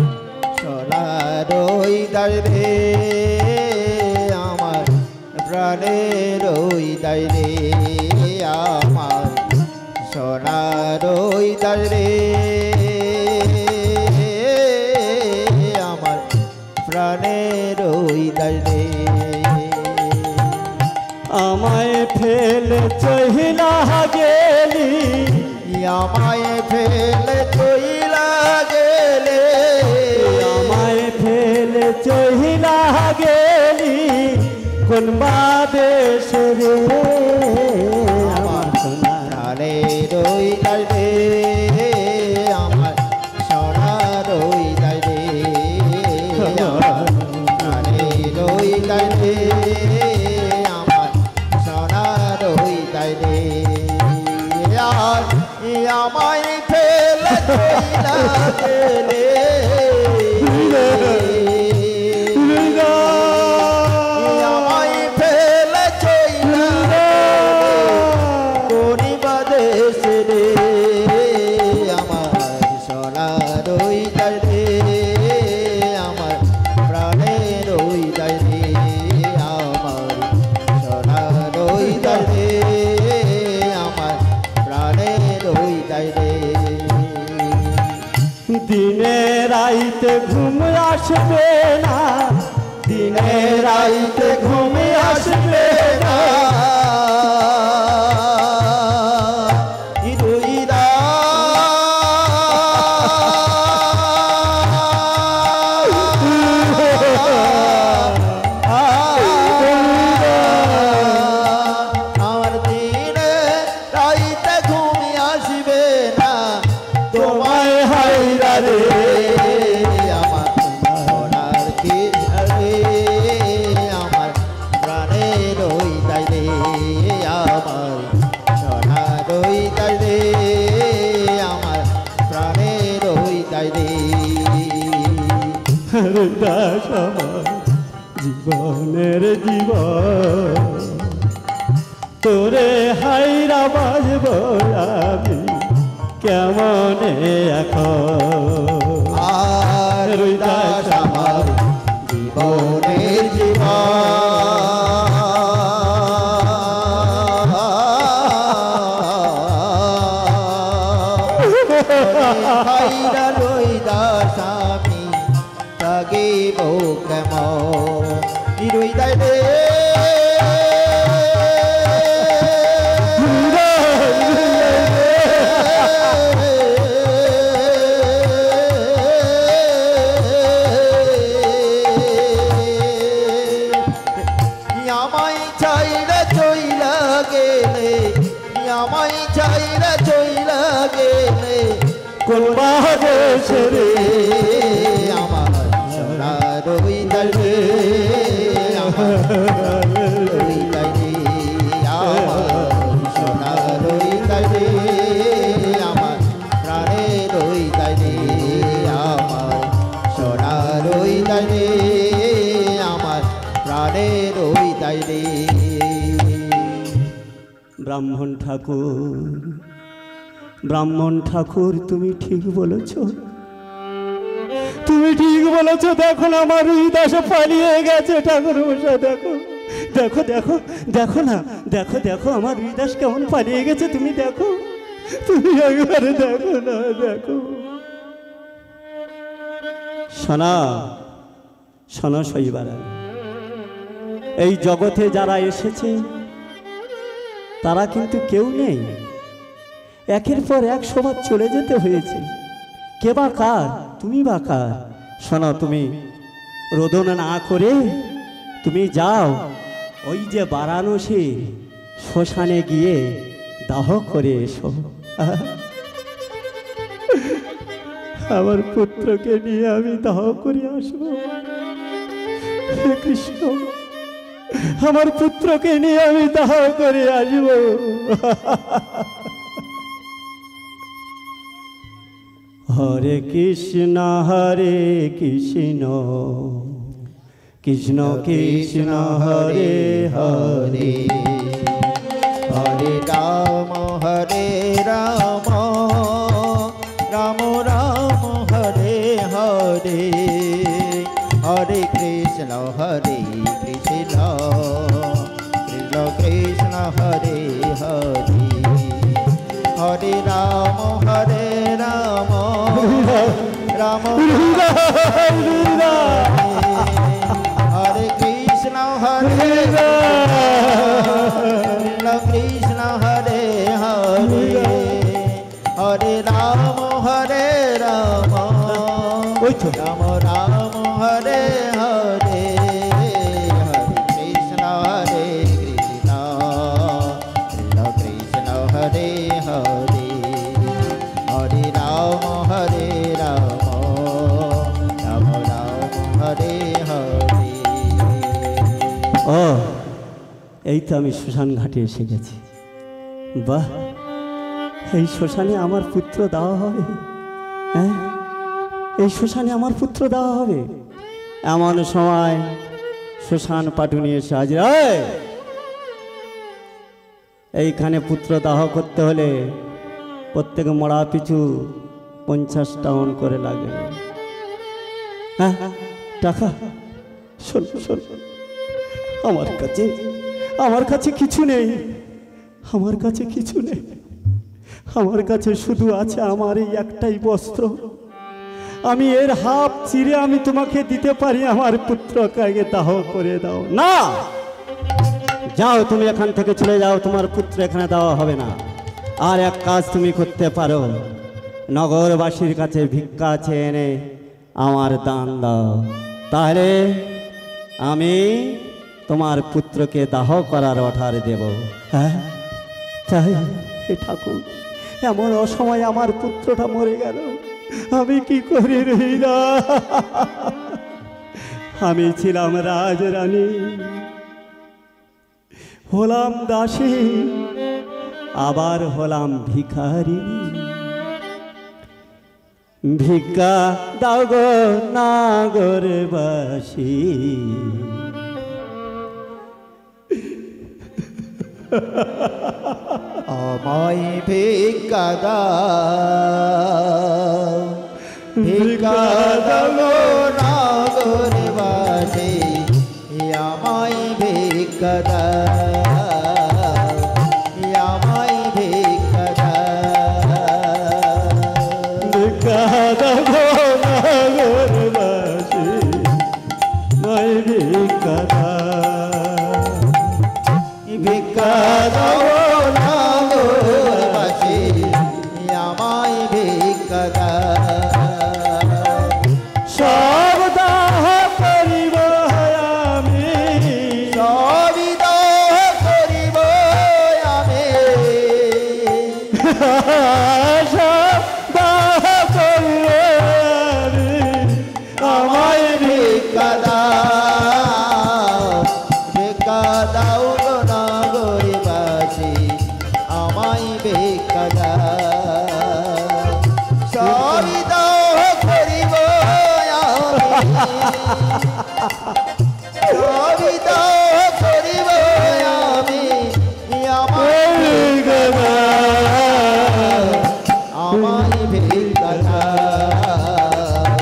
সোনার হৃদয় রে আমার প্রাণের হৃদয় রে আমার সোনার হৃদয় রে আমার প্রাণের হৃদয় রে আমায় ফেলে চহিলা গেলি আমায় ফেলে চইলা গেলে আমায় ফেলে চহিলা গেলি কোন বাদেশ রে আমার সোনা প্রাণের হৃদয় রে আমার সোনার হৃদয় রে আমার প্রাণের হৃদয় রে আমার সোনার হৃদয় রে আর আমায় ফেলে চইলা গেলে আমায় ফেলে চইলা গরিবা দেশ রে আমার সোনার হৃদয় রে আমার প্রাণের হৃদয় রে আমার সোনার হৃদয় রে আমার প্রাণের হৃদয় রে দিনে রাইতে ঘুম আসবে না দিনে রাইতে ঘুম আসবে না আমার দিনে রাইতে ঘুমি আসবে না তোমায় হাইরা রে আমার সোনার কি রে আমার প্রাণের হৃদয় রে আমার সোনার হৃদয় রে আমার প্রাণের হৃদয় রে হরিদাস আমার জীবনের জীবন তোরে হাইরা বাজব আমি কেমনে এখন আর হৃদয় আমার জীবনের জীবন হাইরা হৃদয় আমি থাকিব কেমন হৃদয় রে আমায় চাইরা চইলা গেলে আমায় চাইরা চইলা গেলে কোন বাদেশ রে আমার সোনার হৃদয় রে আমার হৃদয় রে আমার সোনার হৃদয় রে আমার প্রাণের হৃদয় রে আমার সোনার হৃদয় রে আমার প্রাণের হৃদয় রে ব্রাহ্মণ ঠাকুর তুমি ঠিক বলেছ তুমি ঠিক বলেছ দেখো না আমার হৃদয় পালিয়ে গেছে ঠাকুর মশাই দেখো দেখো দেখো দেখো না দেখো দেখো আমার হৃদয় কেমন পালিয়ে গেছে তুমি দেখো তুমি একবারে দেখো না দেখো শোনা শোনো শৈবারা এই জগতে যারা এসেছে তারা কিন্তু কেউ নেই একের পর এক সবার চলে যেতে হয়েছে কে বা কার তুমি বা কার শোনো তুমি রোদন না করে তুমি যাও ওই যে বারাণসী শ্মশানে গিয়ে দাহ করে এসো আমার পুত্রকে নিয়ে আমি দাহ করে আসবো হে কৃষ্ণ আমার পুত্রকে নিয়ে আমি দাহ করে আসবো হরে কৃষ্ণ কৃষ্ণ কৃষ্ণ হরে হরে হরে রাম হরে কৃষ্ণ কৃষ্ণ কৃষ্ণ হরে হরে হরে রাম রাম হরে কৃষ্ণ কৃষ্ণ হরে হরে হরে রাম রাম রাম রাম হরে হরে হরে কৃষ্ণ কৃষ্ণ কৃষ্ণ হরে হরে হরে রাম রাম রাম হরে হরে। ও এই তো আমি শ্মশান ঘাটে এসে গেছি। বাহ, এই শ্মশানে আমার পুত্র দেওয়া হবে। হ্যাঁ, এই শ্মশানে আমার পুত্র দেওয়া হবে। এমন সময় শ্মশান পাটুনি এসে হাজির। এইখানে পুত্র দাহ করতে হলে প্রত্যেক মরা পিছু 50 টাউন করে লাগবে। হ্যাঁ, টাকা শোন শোন, আমার কাছে কিছু নেই, আমার কাছে কিছু নেই। আমার কাছে শুধু আছে আমার এই একটাই বস্ত্র। আমি এর হাফ চিরে আমি তোমাকে দিতে পারি। আমার পুত্রকে দাহ করে দাও। না, যাও তুমি এখান থেকে চলে যাও, তোমার পুত্র এখানে দেওয়া হবে না। আর এক কাজ তুমি করতে পারো, নগরবাসীর কাছে ভিক্ষা চেয়ে এনে আমার দান দাও, তাহলে আমি তোমার পুত্রকে দাহ করার অর্ডার দেব। হ্যাঁ তাই হে ঠাকুর, এমন অসময় আমার পুত্রটা মরে গেল, আমি কি করে রইলা? আমি ছিলাম রাজরানী, হলাম দাসী, আবার হলাম ভিখারিনী। ভিক্ষা দাও গো নাগরবাসী। আমায় ভিক্ষা দাও, ভিক্ষা দাও নাগরবাসী, আমায় ভিক্ষা দাও, আমায় ভিক্ষা দাও, ভিক্ষা দাও নাগরবাসী, আমায় ভিক্ষা দাও, ভিক্ষা দাও নাগরবাসী, আমায় ভিক্ষা দাও। সব দাহ করিব আমি, সবই দাহ করিব আমি, সব দাহ করিব আমি, আমায় ভিক্ষা দাও, ভিক্ষা দাও গো নাগরবাসী, আমায় ভিক্ষা দাও। সবই দাহ করিব আমি, সবই দাহ করিব আমি, আমায় ভিক্ষা দাও, আমায় ভিক্ষা দাও,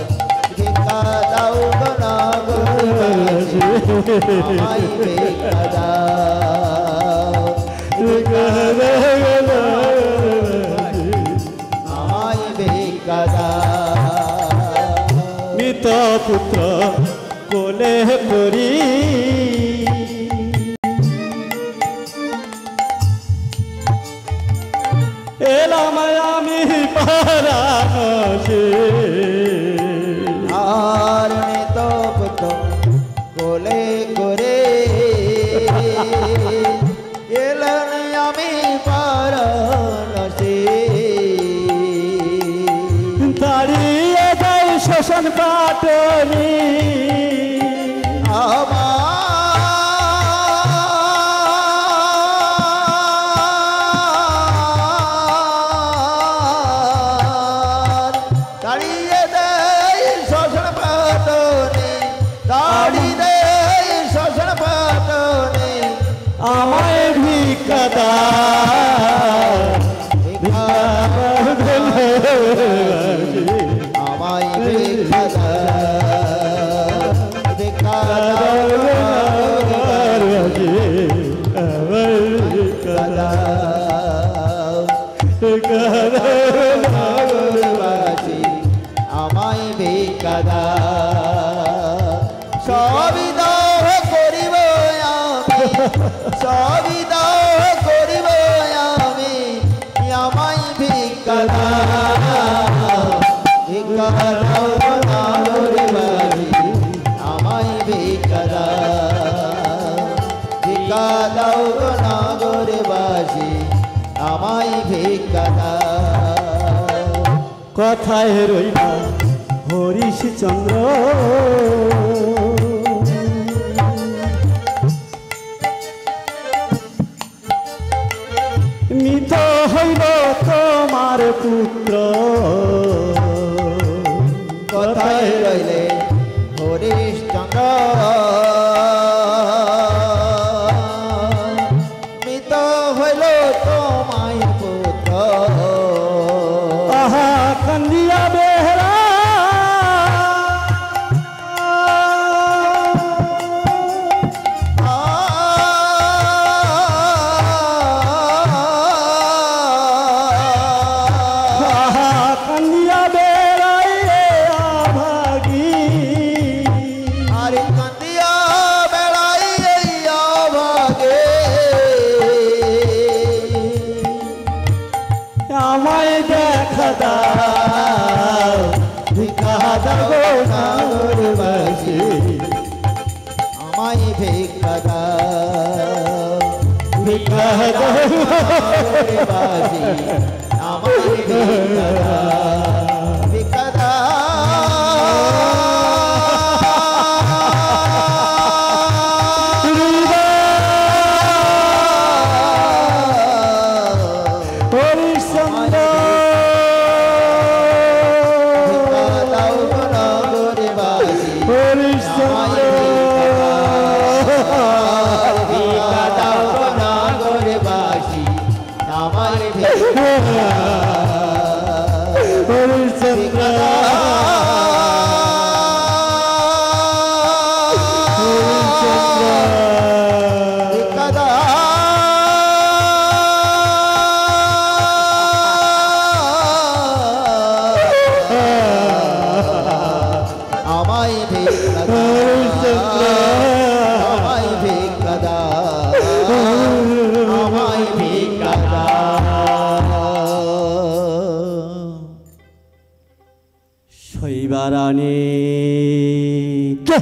ভিক্ষা দাও গো নাগরবাসী, আমায় ভিক্ষা দাও, ভিক্ষা দাও গো নাগরবাসী, আমায় ভিক্ষা দাও। মৃত পুত্র কোলে করি, এলাম আমি পারানসে। আর মৃত পুত্র কোলে করে এলেন আমি বারাণসী। দাঁড়িয়ে যাই শ্মশান পাটনি, আমার দাঁড়িয়ে দেয় শ্মশান পাটনি, দাঁড়িয়ে দেয় শ্মশান পাটনি, আমায় ভিক্ষা দাও, আমায় ভিক্ষা দাও, ভিক্ষা দাও গো নগরবাসী, ভিক্ষা দাও, নগরবাসী আমায় ভিক্ষা দাও। সবই দাও করিব আমি, সবই দাও করিব আমি, আমায় ভিক্ষা দাও, ভিক্ষা দাও নগরবাসী আমায় ভিক্ষা দাও, ভিক্ষা দাও নগরবাসী আমায় ভিক্ষা দাও। কথায় রইলা হরিশচন্দ্র, মৃত হইল তোমার পুত্র। কথায় রইলে হরিশচন্দ্র, মৃত হইল তোমায় পুত্র। আহা কান্দিয়া বেহরা কান্দিয়া বেড়াই আভাগী, আরে কান্দিয়া বেড়াই ভাগে, আমায় দেখা দাও, ভিক্ষা দাও নগরবাসী, আমায় ভিক্ষা দাও, ভিক্ষা দাও নগরবাসী আমায় ভিক্ষা দাও, ভিক্ষা হরিশচন্দ্র, হরিশচন্দ্র, হরিশচন্দ্র, আমায় ভিক্ষা আমায় ভিক্ষা আমায় ভিক্ষা শৈবারানী কে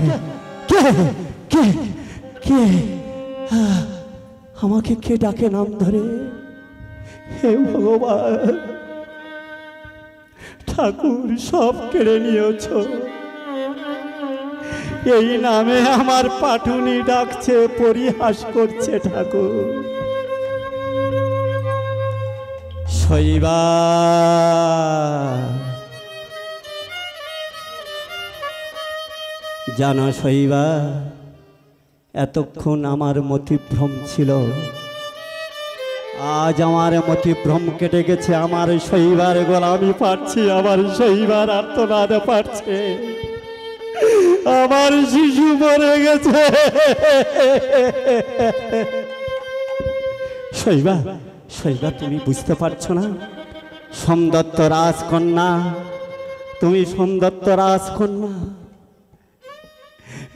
কে কে কে আমাকে কে ডাকে নাম ধরে? হে ভগবান, ঠাকুর সব কেড়ে নিয়েছ, এই নামে আমার পাটুনি ডাকছে, পরিহাস করছে ঠাকুর। শৈবা জানো শৈবা, এতক্ষণ আমার মতিভ্রম ছিল, আজ আমার মতিভ্রম কেটে গেছে। আমার শৈবার গোলামি পাচ্ছি, আমার শৈবার আর্তনাদ পাচ্ছে, আমার শিশু মরে গেছে। শৈবা, শৈবা তুমি বুঝতে পারছো না? সোমদত্ত রাজকন্যা, তুমি সোমদত্ত রাজকন্যা,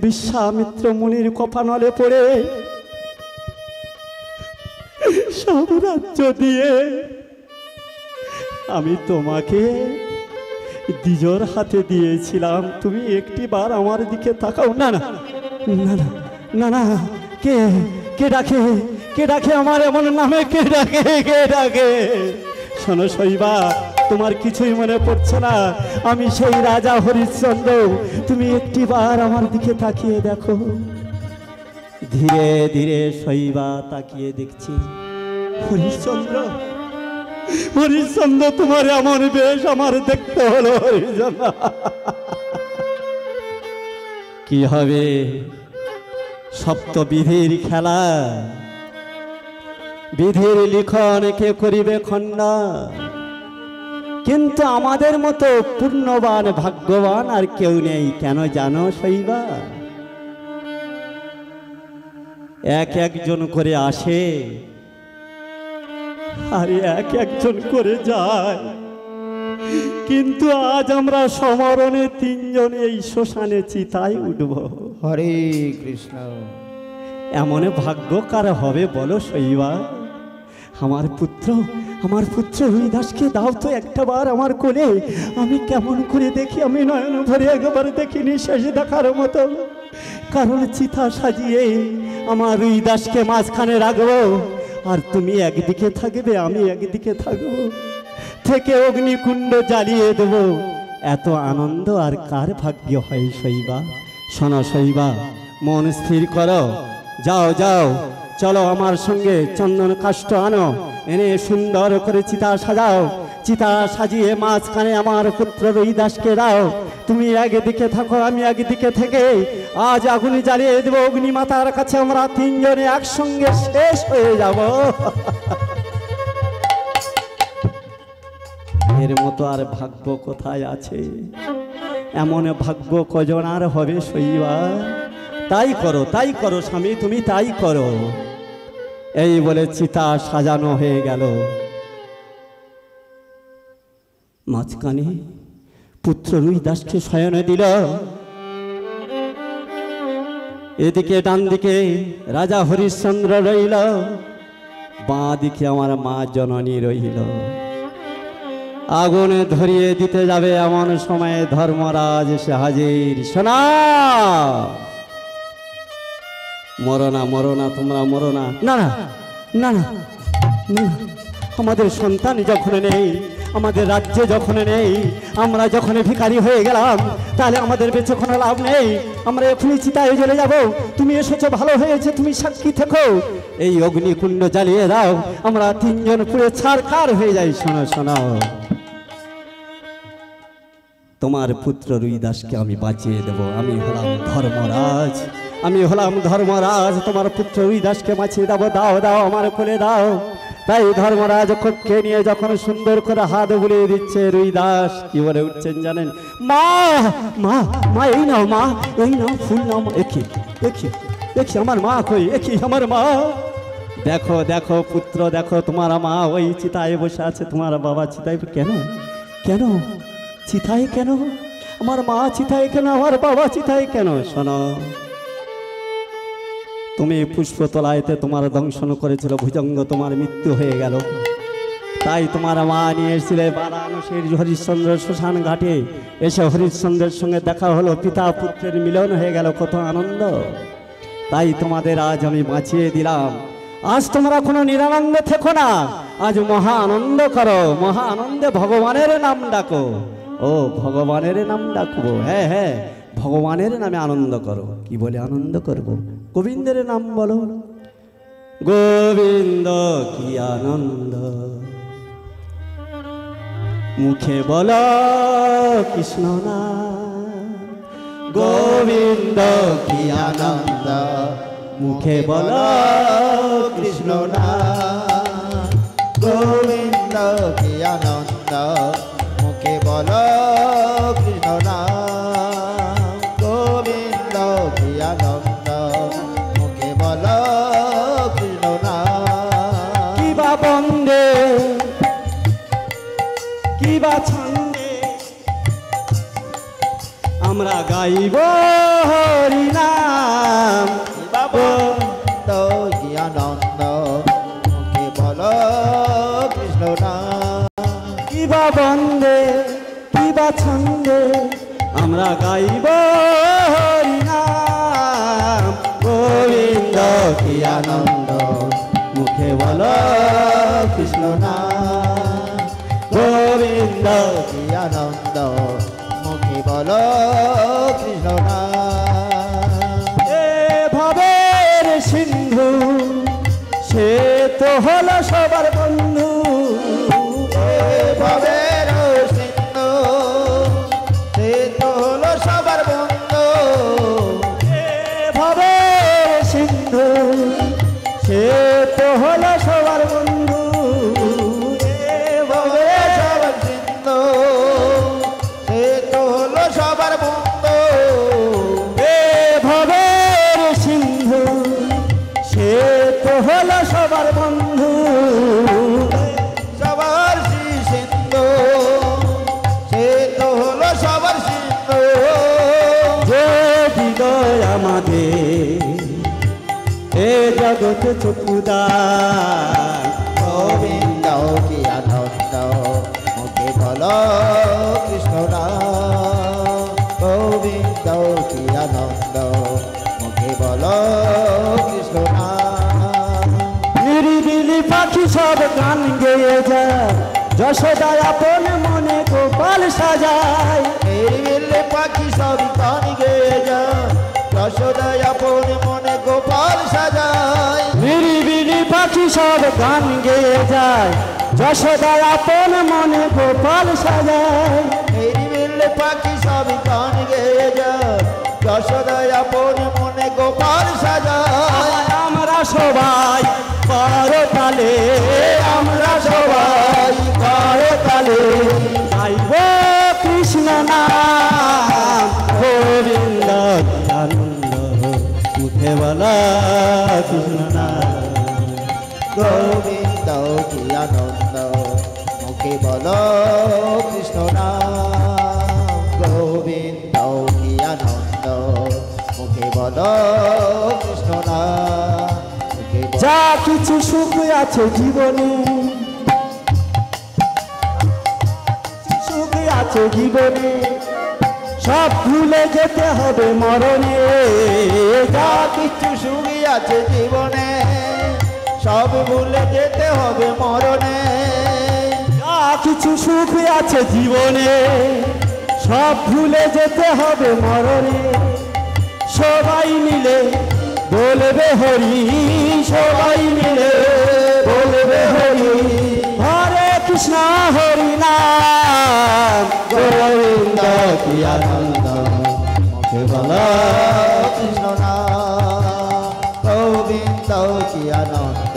বিশ্বামিত্র মুনির কপানলে পড়ে সব রাজ্য দিয়ে আমি তোমাকে দ্বিজর হাতে দিয়েছিলাম, তুমি একটি বার আমার দিকে তাকাও। না না না না না না, কে কে ডাকে, কে ডাকে আমার এমন নামে, কে ডাকে, কে ডাকে? শোনো শৈবা, তোমার কিছুই মনে পড়ছে না, আমি সেই রাজা হরিশ্চন্দ্র। তুমি একটি বার আমার দিকে তাকিয়ে দেখো। ধীরে ধীরে শৈবা তাকিয়ে দেখছি, হরিশ্চন্দ্র, হরিশ্চন্দ্র তোমার এমন বেশ আমার দেখতে হলো। হরিশ্চন্দ্র কি হবে, সপ্তবিধির খেলা, বিধির লিখন কে করিবে খন্ডা, কিন্তু আমাদের মতো পূর্ণবান ভাগ্যবান আর কেউ নেই। কেন জানো শৈবা? এক একজন করে আসে আর এক একজন করে যায়, কিন্তু আজ আমরা সমরণে তিনজন এই শ্মশানে চিতায় উঠব। হরে কৃষ্ণ। এমন ভাগ্য কার হবে বলো শৈবা? আমার পুত্র হরিদাসকে দাও তো একটাবার আমার কোলে। আমি কেমন করে দেখি, আমি নয়ন ভরে একবার দেখিনি শেষ দেখার মতো। কারণ চিতা সাজিয়ে আমার হরিদাসকে মাঝখানে রাখবো, আর তুমি একদিকে থাকবে, আমি একদিকে থাকবো, থেকে অগ্নিকুণ্ড জ্বালিয়ে দেব। এত আনন্দ আর কার ভাগ্য হয় শৈবা? শোনো শৈবা, মন স্থির করো, যাও যাও, চলো আমার সঙ্গে চন্দন কাষ্ঠ আনো, এনে সুন্দর করে চিতা সাজাও। চিতা সাজিয়ে মাঝখানে আমার পুত্র হরিদাসকে দাও। তুমি একদিকে থাকো, আমি একদিকে থেকে আজ আগুন জ্বালিয়ে দেবো। অগ্নিমাতার কাছে আমরা তিনজনে একসঙ্গে শেষ হয়ে যাব। এর মতো আর ভাগ্য কোথায় আছে? এমন ভাগ্য কজন আর হবে শৈবা? তাই করো স্বামী, তুমি তাই করো। এই বলে চিতা সাজানো হয়ে গেল। মাঝখানে পুত্র হরিদাসকে শয়নে দিল। এদিকে ডান দিকে রাজা হরিশ্চন্দ্র রইল, বাঁ দিকে আমার মা জননী রইল। আগুনে ধরিয়ে দিতে যাবে এমন সময়ে ধর্মরাজ এসে হাজির। শোনা, মরো না, তোমরা মরো না। না না না না, আমাদের সন্তান যখন নেই, আমাদের রাজ্যে যখন নেই, আমরা যখন ভিখারি হয়ে গেলাম, তাহলে আমাদের বেঁচে কোনো লাভ নেই। আমরা এখনই চিতায় জ্বলে যাব। তুমি এসেছো, ভালো হয়েছে, তুমি সাক্ষী থেকো। এই অগ্নিকুণ্ড জ্বালিয়ে দাও, আমরা তিনজন পুড়ে ছারখার হয়ে যাই। শোনো শোনো, তোমার পুত্র হরিদাসকে আমি বাঁচিয়ে দেব। আমি হলাম ধর্মরাজ, তোমার পুত্র হরিদাসকে বাঁচিয়ে দেবো। দাও দাও, আমার কোলে দাও। তাই ধর্মরাজ কক্ষে নিয়ে যখন সুন্দর করে হাত বুলিয়ে দিচ্ছে, হরিদাস কি বলে উঠছেন জানেন? মা মা মা, এই নাও মা, এই নাও ফুল নাও। দেখি আমার মা কই, আমার মা। দেখো দেখো পুত্র, দেখো তোমার মা ওই চিতায় বসে আছে। তোমার বাবা চিতায় কেন? চিতায় কেন? আমার মা চিতায় কেন? আমার বাবা চিতায় কেন? শোনো, তুমি পুষ্পতলায়তে তোমার দংশন করেছিল, ভুজঙ্গ তোমার মৃত্যু হয়ে গেল। তাই তোমার মা নিয়ে এসেছিলে বারাণসীর হরিশ্চন্দ্র শ্মশান ঘাটে। এসে হরিশ্চন্দ্রের সঙ্গে দেখা হলো, পিতা পুত্রের মিলন হয়ে গেল, কত আনন্দ। তাই তোমাদের আজ আমি বাঁচিয়ে দিলাম। আজ তোমরা কোনো নিরানন্দ থেকো না, আজ মহা আনন্দ করো, মহা আনন্দে ভগবানের নাম ডাকো। ও ভগবানের নাম ডাকবো, হ্যাঁ, ভগবানের নামে আনন্দ করো। কি বলে আনন্দ করব? গোবিন্দের নাম বলো। গোবিন্দ কি আনন্দ, মুখে বলো কৃষ্ণ নাম। গোবিন্দ কি আনন্দ, মুখে বলো কৃষ্ণ নাম। গোবিন্দ কি আনন্দ, মুখে বলো কৃষ্ণ নাম। গোবিন্দ কি আনন্দ, মুখে বলো কৃষ্ণ নাম। কিবা বন্দে কিবা ছন্দে আমরা গাইব হরি নাম। গোবিন্দ কি আনন্দ, মুখে বলো কৃষ্ণ নাম। কিবা বন্দে কিবা ছন্দে আমরা গাইব হরি নাম। গোবিন্দ কি আনন্দ, মুখে বলো কৃষ্ণ নাম। গোবিন্দ কি আনন্দ, মুখে বলো কৃষ্ণ নাম। এ ভবের সিন্ধু সে তো হলো সবার বন্ধু। ভবের সিন্ধু সে তো হলো সবার বন্ধু। ভবের সিন্ধু সে তো হলো সবার বন্ধু। ভবের সবার সিন্ধু সে তো হলো সবার বন্ধু। ভবের সিন্ধু সে এ জগতে চক্ষুদান গোবিন্দ কি আনন্দ মুখে বলো কৃষ্ণ নাম গোবিন্দ কি আনন্দ মুখে বলো কৃষ্ণ নাম নিরিবিলি পাখি সব গান গেয়ে যায় যশোদা আপন মনে গোপাল সাজায় নিরিবিলি পাখি সব গান গেয়ে যায় যশোদা আপন মনে গোপাল সাজায় নিরিবিলি পাখি সব গান গেয়ে যায় যশোদা আপন মনে গোপাল সাজায় নিরিবিলি পাখি সব গান গেয়ে যায় যশোদা আপন মনে গোপাল সাজায় আমরা সবাই করতালে আমরা সবাই করতালে গাইব কৃষ্ণ নাম গোবিন্দ আনন্দ মুখে বলা কৃষ্ণ নাম গোবিন্দ কি আনন্দ মুখে বলো কৃষ্ণ নাম গোবিন্দ কি আনন্দ মুখে বলো কৃষ্ণ নাম মুখে বলো যা কিছু সুখ আছে জীবনে সুখ আছে জীবনে সব ভুলে যেতে হবে মরণে যা কিছু সুখী আছে জীবনে সব ভুলে যেতে হবে মরণে যা কিছু সুখ আছে জীবনে সব ভুলে যেতে হবে মরণে সবাই মিলে বলবে হরি সবাই মিলে বলবে হরি হরে কৃষ্ণ হরি নাম গোবিন্দ কি আনন্দ মুখে বলা কৃষ্ণ নাম গোবিন্দ কি আনন্দ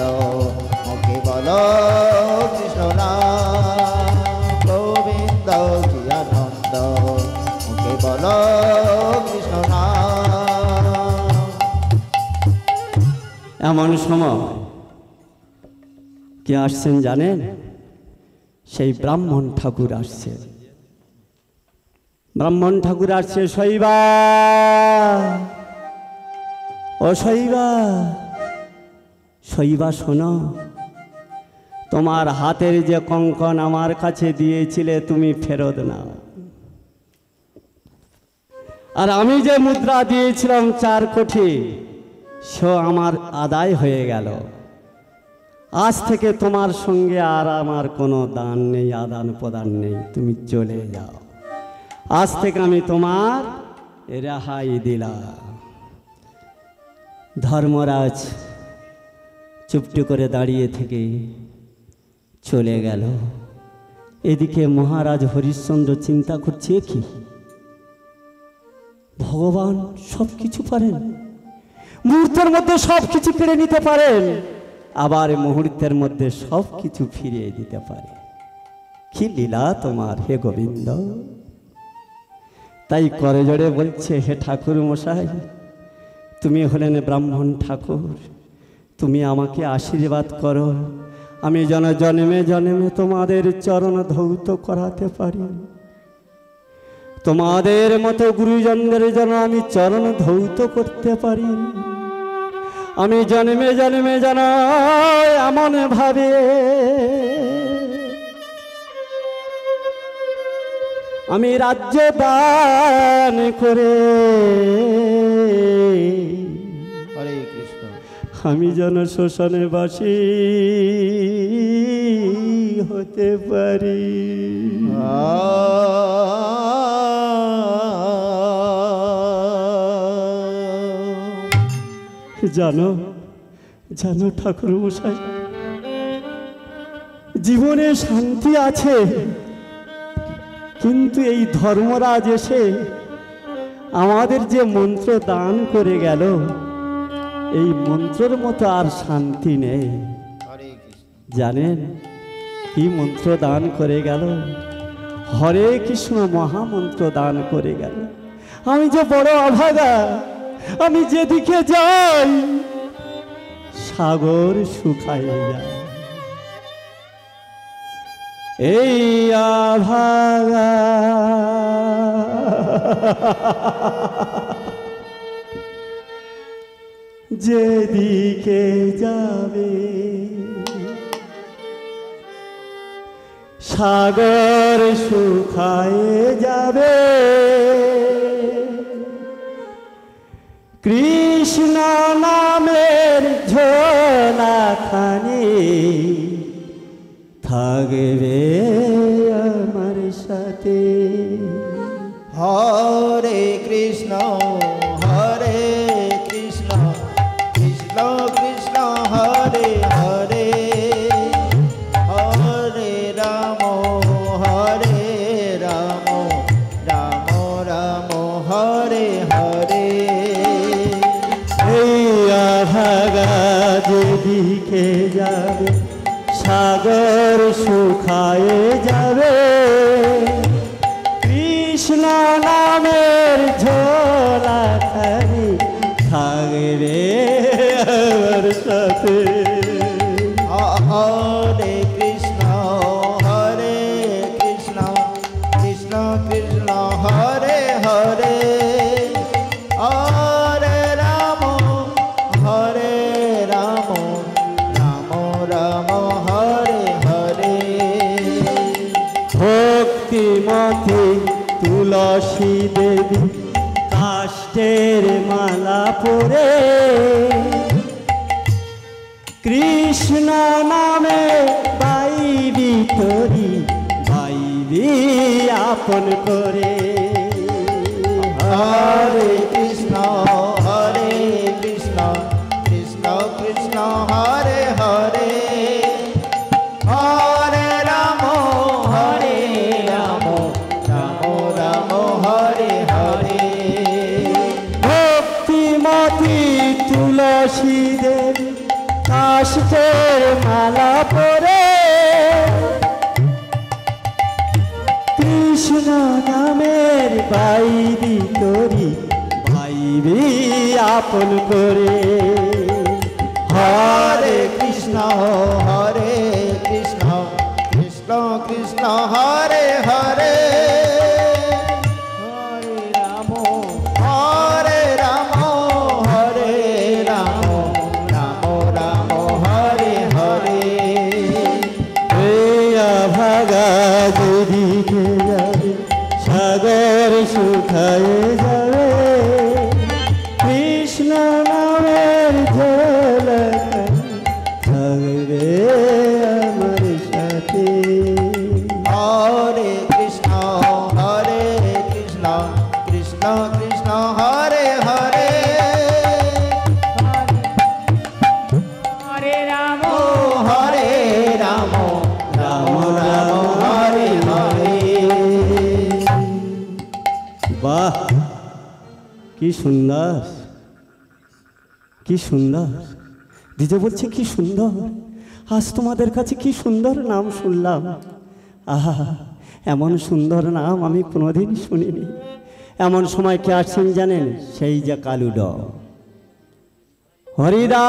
মুখে বলো কৃষ্ণ নাম গোবিন্দ কি আনন্দ মুখে বলো কৃষ্ণ নাম এমন সময় কে আসছেন জানেন সেই ব্রাহ্মণ ঠাকুর আসছেন ব্রাহ্মণ ঠাকুর আসছে শৈবা ও শৈবা শৈবা শোনো তোমার হাতের যে কঙ্কন আমার কাছে দিয়েছিলে তুমি ফেরত নাও আর আমি যে মুদ্রা দিয়েছিলাম 4 কোটি সে আমার আদায় হয়ে গেল আজ থেকে তোমার সঙ্গে আর আমার কোনো দান নেই আদান প্রদান নেই তুমি চলে যাও আজ থেকে আমি তোমার রেহাই দিলাম ধর্মরাজ চুপটি করে দাঁড়িয়ে থেকে চলে গেল এদিকে মহারাজ হরিশ্চন্দ্র চিন্তা করছে কি ভগবান সব কিছু পারেন মুহূর্তের মধ্যে সব কিছু কেড়ে নিতে পারেন আবার মুহূর্তের মধ্যে সব কিছু ফিরিয়ে দিতে পারে কি লীলা তোমার হে গোবিন্দ তাই করে জোড়ে বলছে হে ঠাকুর মশাই তুমি হলেন ব্রাহ্মণ ঠাকুর তুমি আমাকে আশীর্বাদ করো আমি যেন জন্মে জন্মে তোমাদের চরণ ধৌত করাতে পারি তোমাদের মতো গুরুজনদের যেন আমি চরণ ধৌত করতে পারি আমি জন্মে জন্মে যেন এমন ভাবে আমি রাজ্য দান করে হরে কৃষ্ণ আমি যেন শ্মশানে বাসী হতে পারি জানো জানো ঠাকুর মশাই জীবনে শান্তি আছে কিন্তু এই ধর্মরাজ এসে আমাদের যে মন্ত্র দান করে গেল এই মন্ত্রের মতো আর শান্তি নেই হরে কৃষ্ণ জানেন কি মন্ত্র দান করে গেল হরে কৃষ্ণ মহামন্ত্র দান করে গেল আমি যে বড় অভাগা আমি যেদিকে যাই সাগর শুকায় যায় এই আভাগা যেদিকে যাবে সাগর শুকায়ে যাবে, কৃষ্ণ নামের ঝোলাখানি থাকবে আমার সাথে। হরে কৃষ্ণ হরে কৃষ্ণ কৃষ্ণ কৃষ্ণ হরে হরে, হরে রাম হরে রাম রাম রাম হরে হরে। এই আভাগা যেদিকে যাবে সাগর শুকায়ে যাবে, কৃষ্ণ নামের ঝোলাখানি থাকবে আমার সাথে। হরে কৃষ্ণ হরে কৃষ্ণ কৃষ্ণ কৃষ্ণ হরে হরে, হরে রাম রাম রাম হরে হরে। ভক্তিমতী তুলসী দেবী কাষ্টের মালা পরে, কৃষ্ণ নামে বাইবি তরি বাইবি আপন করে। হরে কৃষ্ণ হরে কৃষ্ণ কৃষ্ণ কৃষ্ণ হরে হরে, হরে রাম রাম রাম হরে হরে। ভক্তিমতী তুলসী দেবী কাষ্টের মালা পরে, কৃষ্ণ নামের বাইবি তরি বাইবি আপন করে। হরে কৃষ্ণ হরে কৃষ্ণ কৃষ্ণ কৃষ্ণ হরে হরে, হরে রাম হরে রাম রাম রাম হরে হরে। ভাগা যেদিকে যাবে সাগর শুকায়ে যাবে, কৃষ্ণ নামের ঝোলাখানি থাকবে আমার সাথে। হরে কৃষ্ণ কৃষ্ণ কৃষ্ণ হরে হরে, হরে রাম হরে রাম রাম রাম হরে হরে। বাহ, কি সুন্দর, কি সুন্দর। দিদি বলছে কি সুন্দর, আজ তোমাদের কাছে কি সুন্দর নাম শুনলাম। আহা, এমন সুন্দর নাম আমি কোনোদিন শুনিনি। এমন সময় কে আসছেন জানেন? সেই যে কালুড হরিদা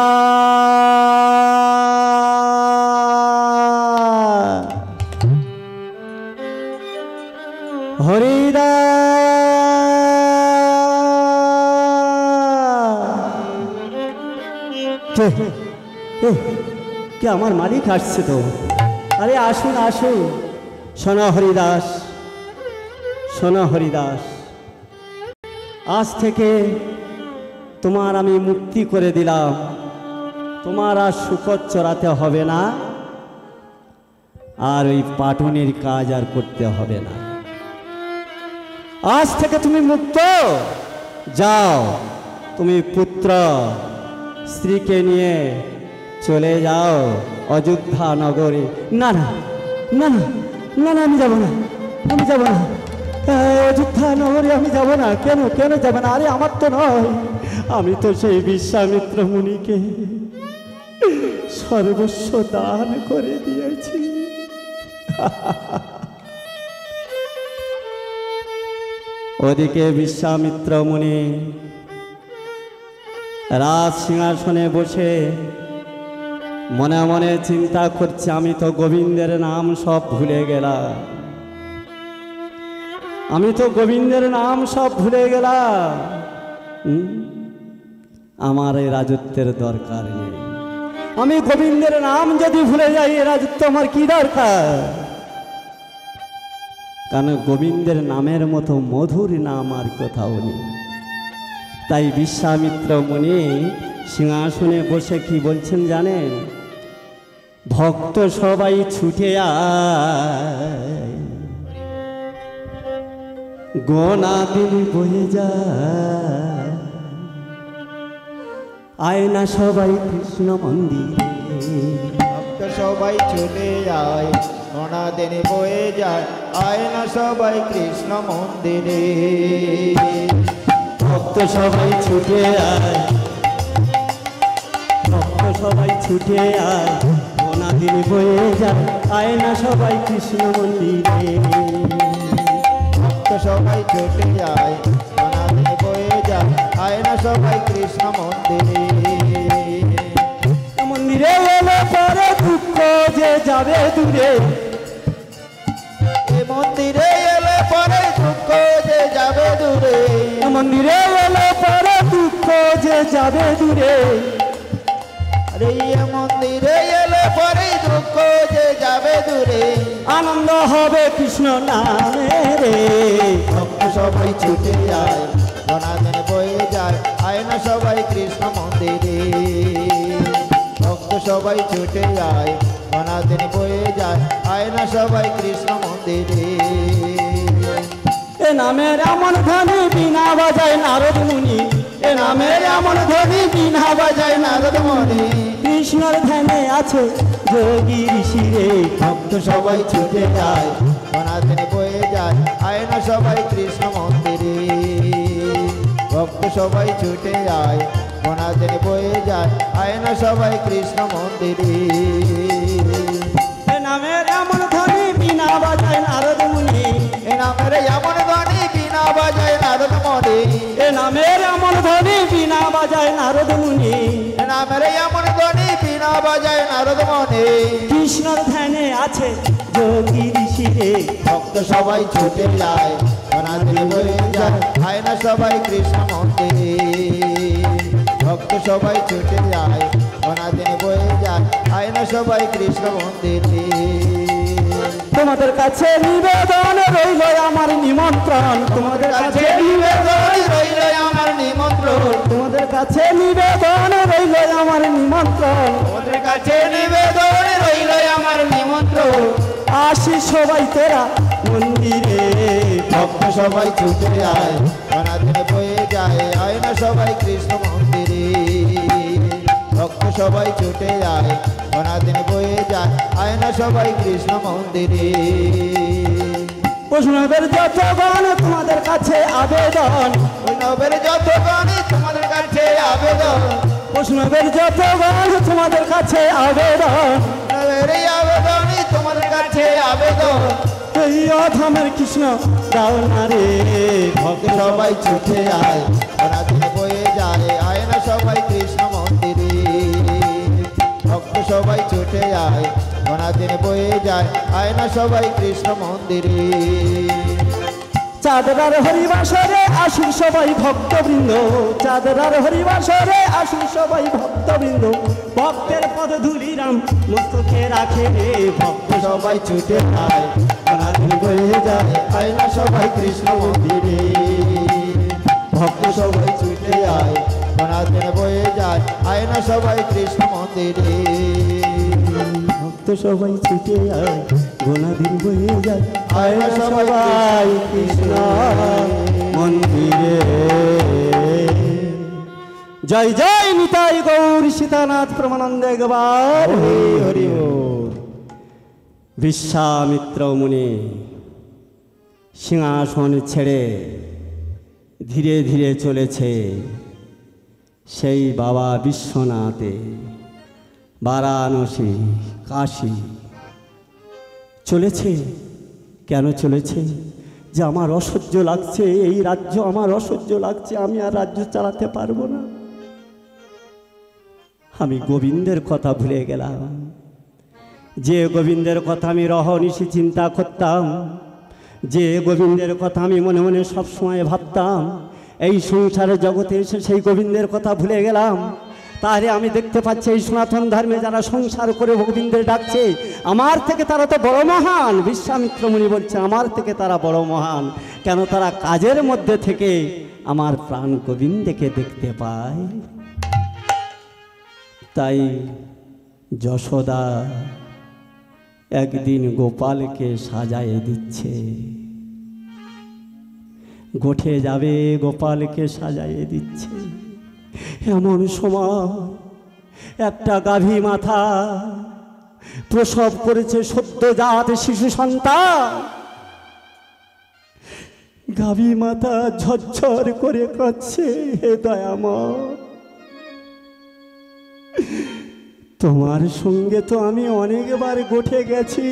হরিদা কে আমার মালিক আসছে তো। আরে আসুন আসুন, সোনা হরিদাস, সোনা হরিদাস, আজ থেকে তোমার আমি মুক্তি করে দিলাম। তোমার আর শুকর চড়াতে হবে না, আর ওই পাটুনির কাজ আর করতে হবে না। আজ থেকে তুমি মুক্ত। যাও, তুমি পুত্র স্ত্রীকে নিয়ে চলে যাও অযোধ্যা নগরে। না না না না না না, আমি যাব না, আমি যাব না, অযোধ্যা নগরে আমি যাব না। কেন কেন যাব না? আরে আমার তো নয়, আমি তো সেই বিশ্বামিত্র মুনিকে সর্বস্ব দান করে দিয়েছি। ওদিকে বিশ্বামিত্র মুনি রাজ সিংহাসনে বসে মনে মনে চিন্তা করছে, আমি তো গোবিন্দের নাম সব ভুলে গেলাম, আমি তো গোবিন্দের নাম সব ভুলে গেলাম। আমার এই রাজত্বের দরকার নেই। আমি গোবিন্দের নাম যদি ভুলে যাই, এ রাজত্ব আমার কি দরকার? কারণ গোবিন্দের নামের মতো মধুর নাম আর কোথাও নেই। তাই বিশ্বামিত্র মুনি সিংহাসনে বসে কি বলছেন জানেন? ভক্ত সবাই ছুটে আয়, গোনা দিন বয়ে যায়, আয় না সবাই কৃষ্ণ মন্দিরে। ভক্ত সবাই চলে যায়, গোনা দিন বয়ে যায়, আয় না সবাই কৃষ্ণ মন্দিরে। ভক্ত সবাই ছুটে আয়, ভক্ত সবাই ছুটে আয়, গোনা দিন বয়ে যায়, আয় না সবাই কৃষ্ণ মন্দিরে। ভক্ত সবাই ছুটে যায়, গোনা দিন বয়ে যায়, আয় না সবাই কৃষ্ণ মন্দিরে। মন্দিরে এলে পরে দুঃখ যে যাবে দূরে, এ মন্দিরে এলে পরে দুঃখ যে যাবে দূরে। মন্দিরে এলে পরে দুঃখ যে যাবে দূরে। আরে এ মন্দিরে এলে পরে দুঃখ যে যাবে দূরে। আনন্দ হবে কৃষ্ণ নামে রে। ভক্ত সবাই ছুটে যায়, গোনা দিন বয়ে যায়, আয় না সবাই কৃষ্ণ মন্দিরে। ভক্ত সবাই ছুটে যায়, গোনা দিন বয়ে যায়, আয় না সবাই কৃষ্ণ মন্দিরে। এ নামের এমন ধ্বনি বিনা বাজায় নারদ মুনি, এ নামের এমন ধ্বনি বিনা বাজায় নারদ মুনি। কৃষ্ণর ধ্যানে আছে যোগী ঋষি রে। ভক্ত সবাই ছুটে যায়, গোনা দিন বয়ে যায়, আয় না সবাই কৃষ্ণ মন্দিরে। ভক্ত সবাই ছুটে যায়, গোনা দিন বয়ে যায়, আয় না সবাই কৃষ্ণ মন্দিরে। এ নামের এমন ধ্বনি বিনা বাজায় নারদ মুনি, এ নামের এমন ধ্বনি বিনা বাজায় নারদ মুনি। এ নামের এমন ধ্বনি বিনা বাজায় নারদ মুনি। এ নামের এমন ধ্বনি বিনা বাজায় নারদ মুনি। কৃষ্ণর ধ্যানে আছে যোগী ঋষি রে। ভক্ত সবাই ছুটে যায়, গোনা দিন বয়ে যায়, আয় না সবাই কৃষ্ণ মন্দিরে। ভক্ত সবাই ছুটে যায়, গোনা দিন বয়ে যায়, আয় না সবাই কৃষ্ণ মন্দিরে। তোমাদের কাছে নিবেদন রইল আমার নিমন্ত্রণ, তোমাদের কাছে নিবেদন রইল আমার নিমন্ত্রণ। তোমাদের কাছে নিবেদন রইল আমার নিমন্ত্রণ। তোমাদের কাছে নিবেদন রইল আমার নিমন্ত্রণ। আসি সবাই তোরা মন্দিরে। ভক্ত সবাই ছুটে যায়, গোনা দিন বয়ে যায়, আয় না সবাই কৃষ্ণ মন্দিরে। ভক্ত সবাই ছুটে যায়, গোনা দিন বয়ে যায়, আয় না সবাই কৃষ্ণ মন্দিরে। বৈষ্ণবের যত গান তোমাদের কাছে আবেদন, বৈষ্ণবের যত গানে তোমাদের কাছে আবেদন। বৈষ্ণবের যত গান তোমাদের কাছে আবেদন। বৈষ্ণবের এই আবেদনই তোমাদের কাছে আবেদন। এই অধমের কৃষ্ণ দাও না রে। ভক্ত সবাই ছুটে যায়, গোনা দিন বয়ে যায়, আয় না সবাই কৃষ্ণ মন্দিরে। ভক্ত সবাই ছুটে যায়, গোনা দিন বয়ে যায়, আয় না সবাই কৃষ্ণ মন্দিরে। চাঁদরার হরিবাসরে আসুন সবাই ভক্তবৃন্দ, চাঁদরার হরিবাসরে আসুন সবাই ভক্তবৃন্দ। ভক্তের পদধূলি রাম মস্তকে রাখে রে। ভক্ত সবাই ছুটে যায়, গোনা দিন বয়ে যায়, আয় না সবাই কৃষ্ণ মন্দিরে। ভক্ত সবাই ছুটে যায়, গোনা দিন বয়ে যায়, আয় না সবাই কৃষ্ণ মন্দিরে। ভক্ত সবাই ছুটে যায়, গোনা দিন বয়ে যায়, আয় না সবাই কৃষ্ণ মন্দিরে। জয় জয় নিতাই গৌর সীতানাথ প্রমানন্দে একবার হরি হরি বল। বিশ্বামিত্র মুনি সিংহাসন ছেড়ে ধীরে ধীরে চলেছে সেই বাবা বিশ্বনাথে, বারাণসী, কাশী চলেছে। কেন চলেছে? যে আমার অসহ্য লাগছে, এই রাজ্য আমার অসহ্য লাগছে, আমি আর রাজ্য চালাতে পারবো না। আমি গোবিন্দের কথা ভুলে গেলাম, যে গোবিন্দের কথা আমি রহনিশি চিন্তা করতাম, যে গোবিন্দের কথা আমি মনে মনে সবসময় ভাবতাম, এই সংসারের জগতে এসে সেই গোবিন্দের কথা ভুলে গেলাম। তাহলে আমি দেখতে পাচ্ছি এই সনাতন ধর্মে যারা সংসার করে গোবিন্দের ডাকছে, আমার থেকে তারা তো বড় মহান। বিশ্বামিত্র মুনি বলছে আমার থেকে তারা বড় মহান। কেন? তারা কাজের মধ্যে থেকে আমার প্রাণ গোবিন্দকে দেখতে পায়। তাই যশোদা একদিন গোপালকে সাজায়ে দিচ্ছে, গোঠে যাবে, গোপালকে সাজায়ে দিচ্ছে। এমন সময় একটা গাভী মাথা প্রসব করেছে সদ্যজাত শিশু সন্তান। গাভী মাতা ঝরঝর করে কাঁদছে, হে দয়াময়, তোমার সঙ্গে তো আমি অনেকবার গোঠে গেছি,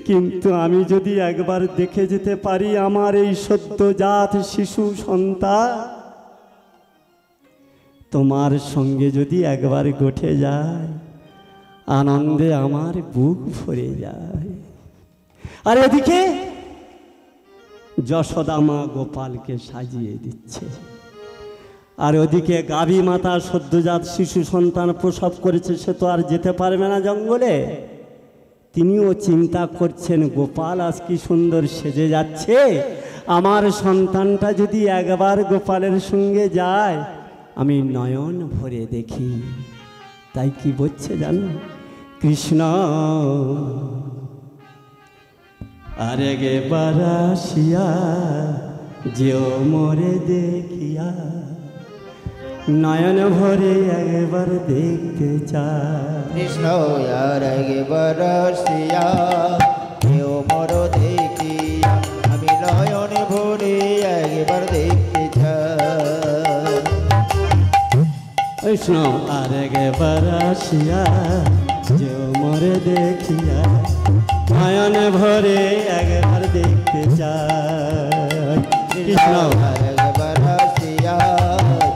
কিন্তু আমি যদি একবার দেখে যেতে পারি আমার এই সদ্যজাত শিশু সন্তান, তোমার সঙ্গে যদি একবার গোঠে যায়, আনন্দে আমার বুক ভরে যায়। আর এদিকে যশোদা মা গোপালকে সাজিয়ে দিচ্ছে, আর ওদিকে গাভী মাতা সদ্যজাত শিশু সন্তান প্রসব করেছে, সে তো আর যেতে পারবে না জঙ্গলে। তিনিও চিন্তা করছেন গোপাল আজ কি সুন্দর সেজে যাচ্ছে, আমার সন্তানটা যদি একবার গোপালের সঙ্গে যায় আমি নয়ন ভরে দেখি। তাই কি বলছে জানো? কৃষ্ণ আরে গে বারাসিয়া যেও মোরে দেখিয়া, নয়ন ভরে একবার দেখতে চায়। কৃষ্ণ আর বরসিয়া কেউ মর দেখিয়া, আমি নয়ন ভরে একবার দেখতে চাই। কৃষ্ণ আর গে বারাসিয়া যেও মোরে দেখিয়া, নয়ন ভরে একবার দেখতে চায়। কৃষ্ণ আর বরসিয়া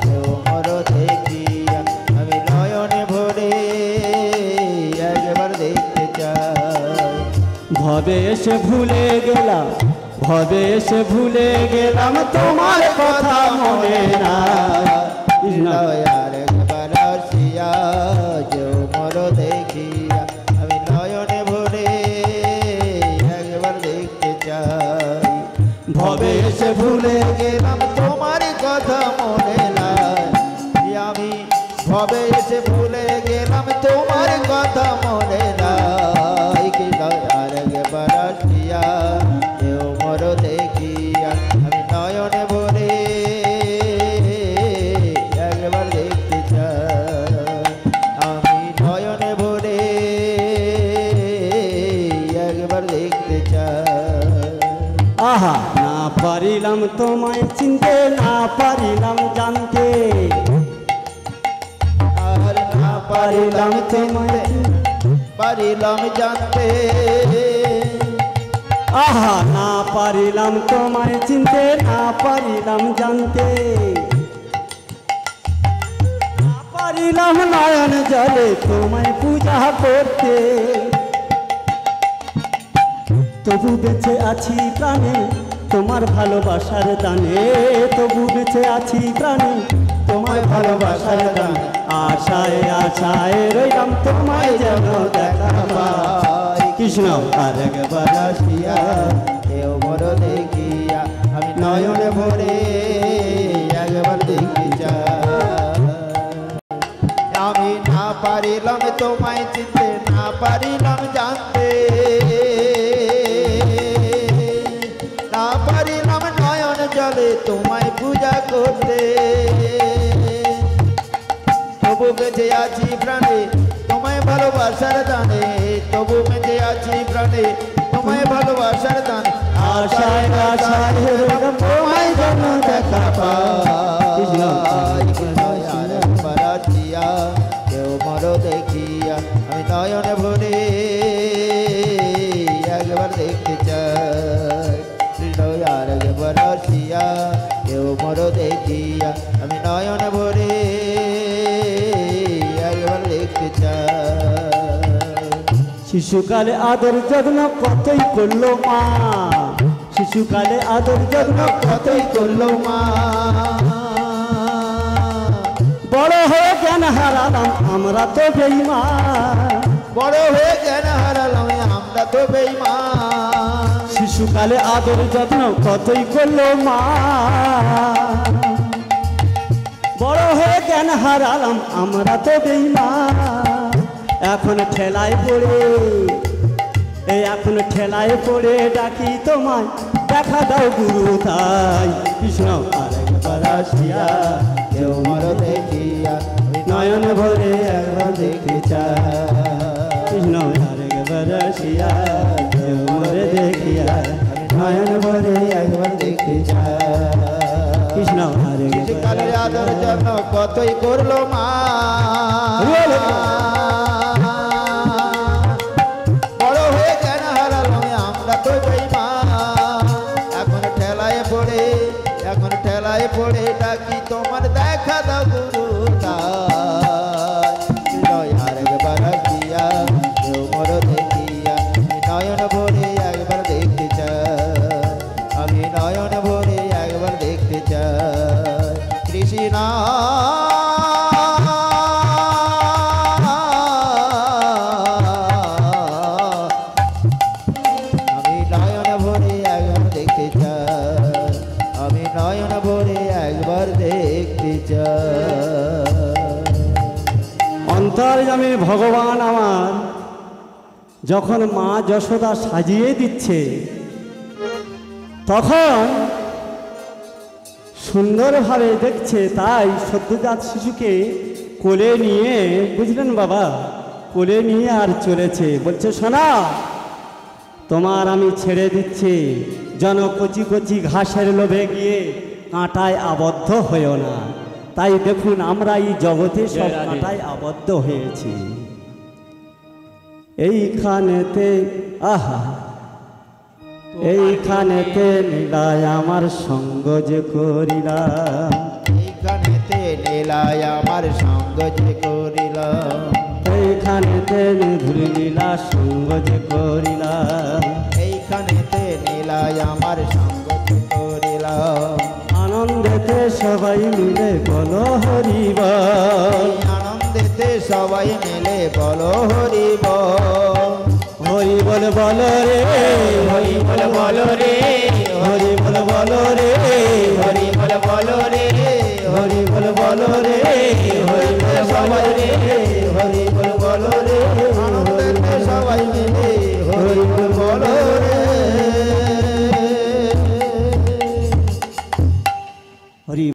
কেউ মর দেখিয়া, আমি নয়ন ভরে একবার দেখতে চাই। ভবে এসে ভুলে গেলাম, ভবে এসে ভুলে গেলাম তোমার কথা মনে না। কৃষ্ণ আর বরসিয়া কেউ মর দেখিয়া, আমি নয়ন ভরে একবার দেখতে চাই। ভবে এসে ভুলে গেলাম তোমার কথা মনে নাই, আমি ভবে এসে ভুলে গেলাম তোমার কথা মনে নাই। আর বরসিয়া কেউ মর দেখিয়া, আমি নয়ন ভরে একবার দেখতে চাই। আমি নয়ন ভরে একবার দেখতে চাই। আহা না পারিলাম তোমায় চিনতে, না পারিলাম জানতে, আর না পারিলাম চিনতে, পারিলাম জানতে। আহা না পারিলাম তোমায় চিনতে, না পারিলাম জানতে, না পারিলাম নয়ন জলে তোমায় পূজা করতে। তবু বেঁচে আছি প্রাণে তোমার ভালোবাসার দানে, তবু বেঁচে আছি প্রাণে তোমার ভালোবাসার দানে। আশায় আশায় রইলাম তোমায় যেন দেখা পাই। কৃষ্ণ আর একবার বরসিয়া কেউ মর দেখিয়া, আমি নয়ন ভরে একবার দেখতে চাই। আমি না পারিলাম তোমায় চিনতে, না পারিলাম জানতে, না পারিলাম নয়ন জলে তোমায় পূজা করতে। তবু বেঁচে আছি প্রাণে তোমায় ভালোবাসার দানে, তবু বেঁচে আছি প্রাণে তোমায় ভালোবাসার দানে। আশায় আশায় রইলাম তোমায় যেন দেখা পাই। বরসিয়া কেউ মর দেখিয়া, আমি নয়ন ভরে একবার দেখতে চাই। আর বরসিয়া কেউ মর দেখিয়া, আমি নয়ন ভরে একবার দেখতে চাই। শিশুকালে আদর যত্ন কতই করলো মা, শিশুকালে আদর যত্ন কতই করলো মা, বড় হয়ে জ্ঞান হারালাম আমরা তো বেঈমান। বড় হয়ে জ্ঞান হারালাম আমরা তো বেঈমান। শিশুকালে আদর যত্ন কতই করলো মা, বড় হয়ে জ্ঞান হারালাম আমরা তো বেঈমান। এখন ঠেলায় পড়ে এখন ঠেলায় পড়ে ডাকি তোমায়, দেখা দাও গুরু তাই। কৃষ্ণ আরেকবার আসিয়া কেউ মর দেখিয়া নয়ন ভরে একবার দেখতে চায়। কৃষ্ণ আরেকবার আসিয়া কেউ মরে দেখিয়া নয়ন ভরে একবার দেখতে চায়। কৃষ্ণ আরেকবার শিশুকালের আদর জন্য কতই করলো মা, বড় হয়ে জ্ঞান হারালাম আমরা তো বেঈমান। এখন ঠেলায় পড়ে ডাকি তোমার দেখা দাও গুরু তাই। আরেকবার আসিয়া কেউ মর দেখিয়া নয়ন ভরে একবার দেখতে চাই, আমি নয়ন ভরে একবার দেখতে চাই। কৃষ্ণ আমি নয়ন ভরে একবার দেখতে চাই, আমি নয়ন ভরে একবার দেখতে চাই। অন্তর্যামী ভগবান আমার যখন মা যশোদা সাজিয়ে দিচ্ছে, তখন সুন্দরভাবে দেখছে, তাই সদ্যজাত শিশুকে কোলে নিয়ে, বুঝলেন বাবা, কোলে নিয়ে আর চলেছে। বলছে শোনা, তোমার আমি ছেড়ে দিচ্ছি, যেন কচি কচি ঘাসের লোভে গিয়ে কাঁটায় আবদ্ধ হয়েও না। তাই দেখুন আমরা এই জগতে সব কাঁটায় আবদ্ধ হয়েছি। এইখানেতে আহা, এইখানেতে নীলায় আমার সঙ্গ যে করিলাম, এইখানেতে নীলায় আমার সঙ্গ যে করিলাম, এইখানেতে নিধুরি লীলা সঙ্গ যে করিলাম, এইখানেতে নীলায় আমার সঙ্গ যে করিলাম। আনন্দেতে সবাই মিলে বলো হরিবল, আনন্দেতে সবাই মিলে বলো হরিবল। হরিবল বলো রে, হরিবল বলো রে, হরিবল বলো রে, হরিবল বলো রে, হরিবল বলো রে, হরিবল সবাই রে, হরিবল বলো রে। আনন্দেতে সবাই মিলে হরিবল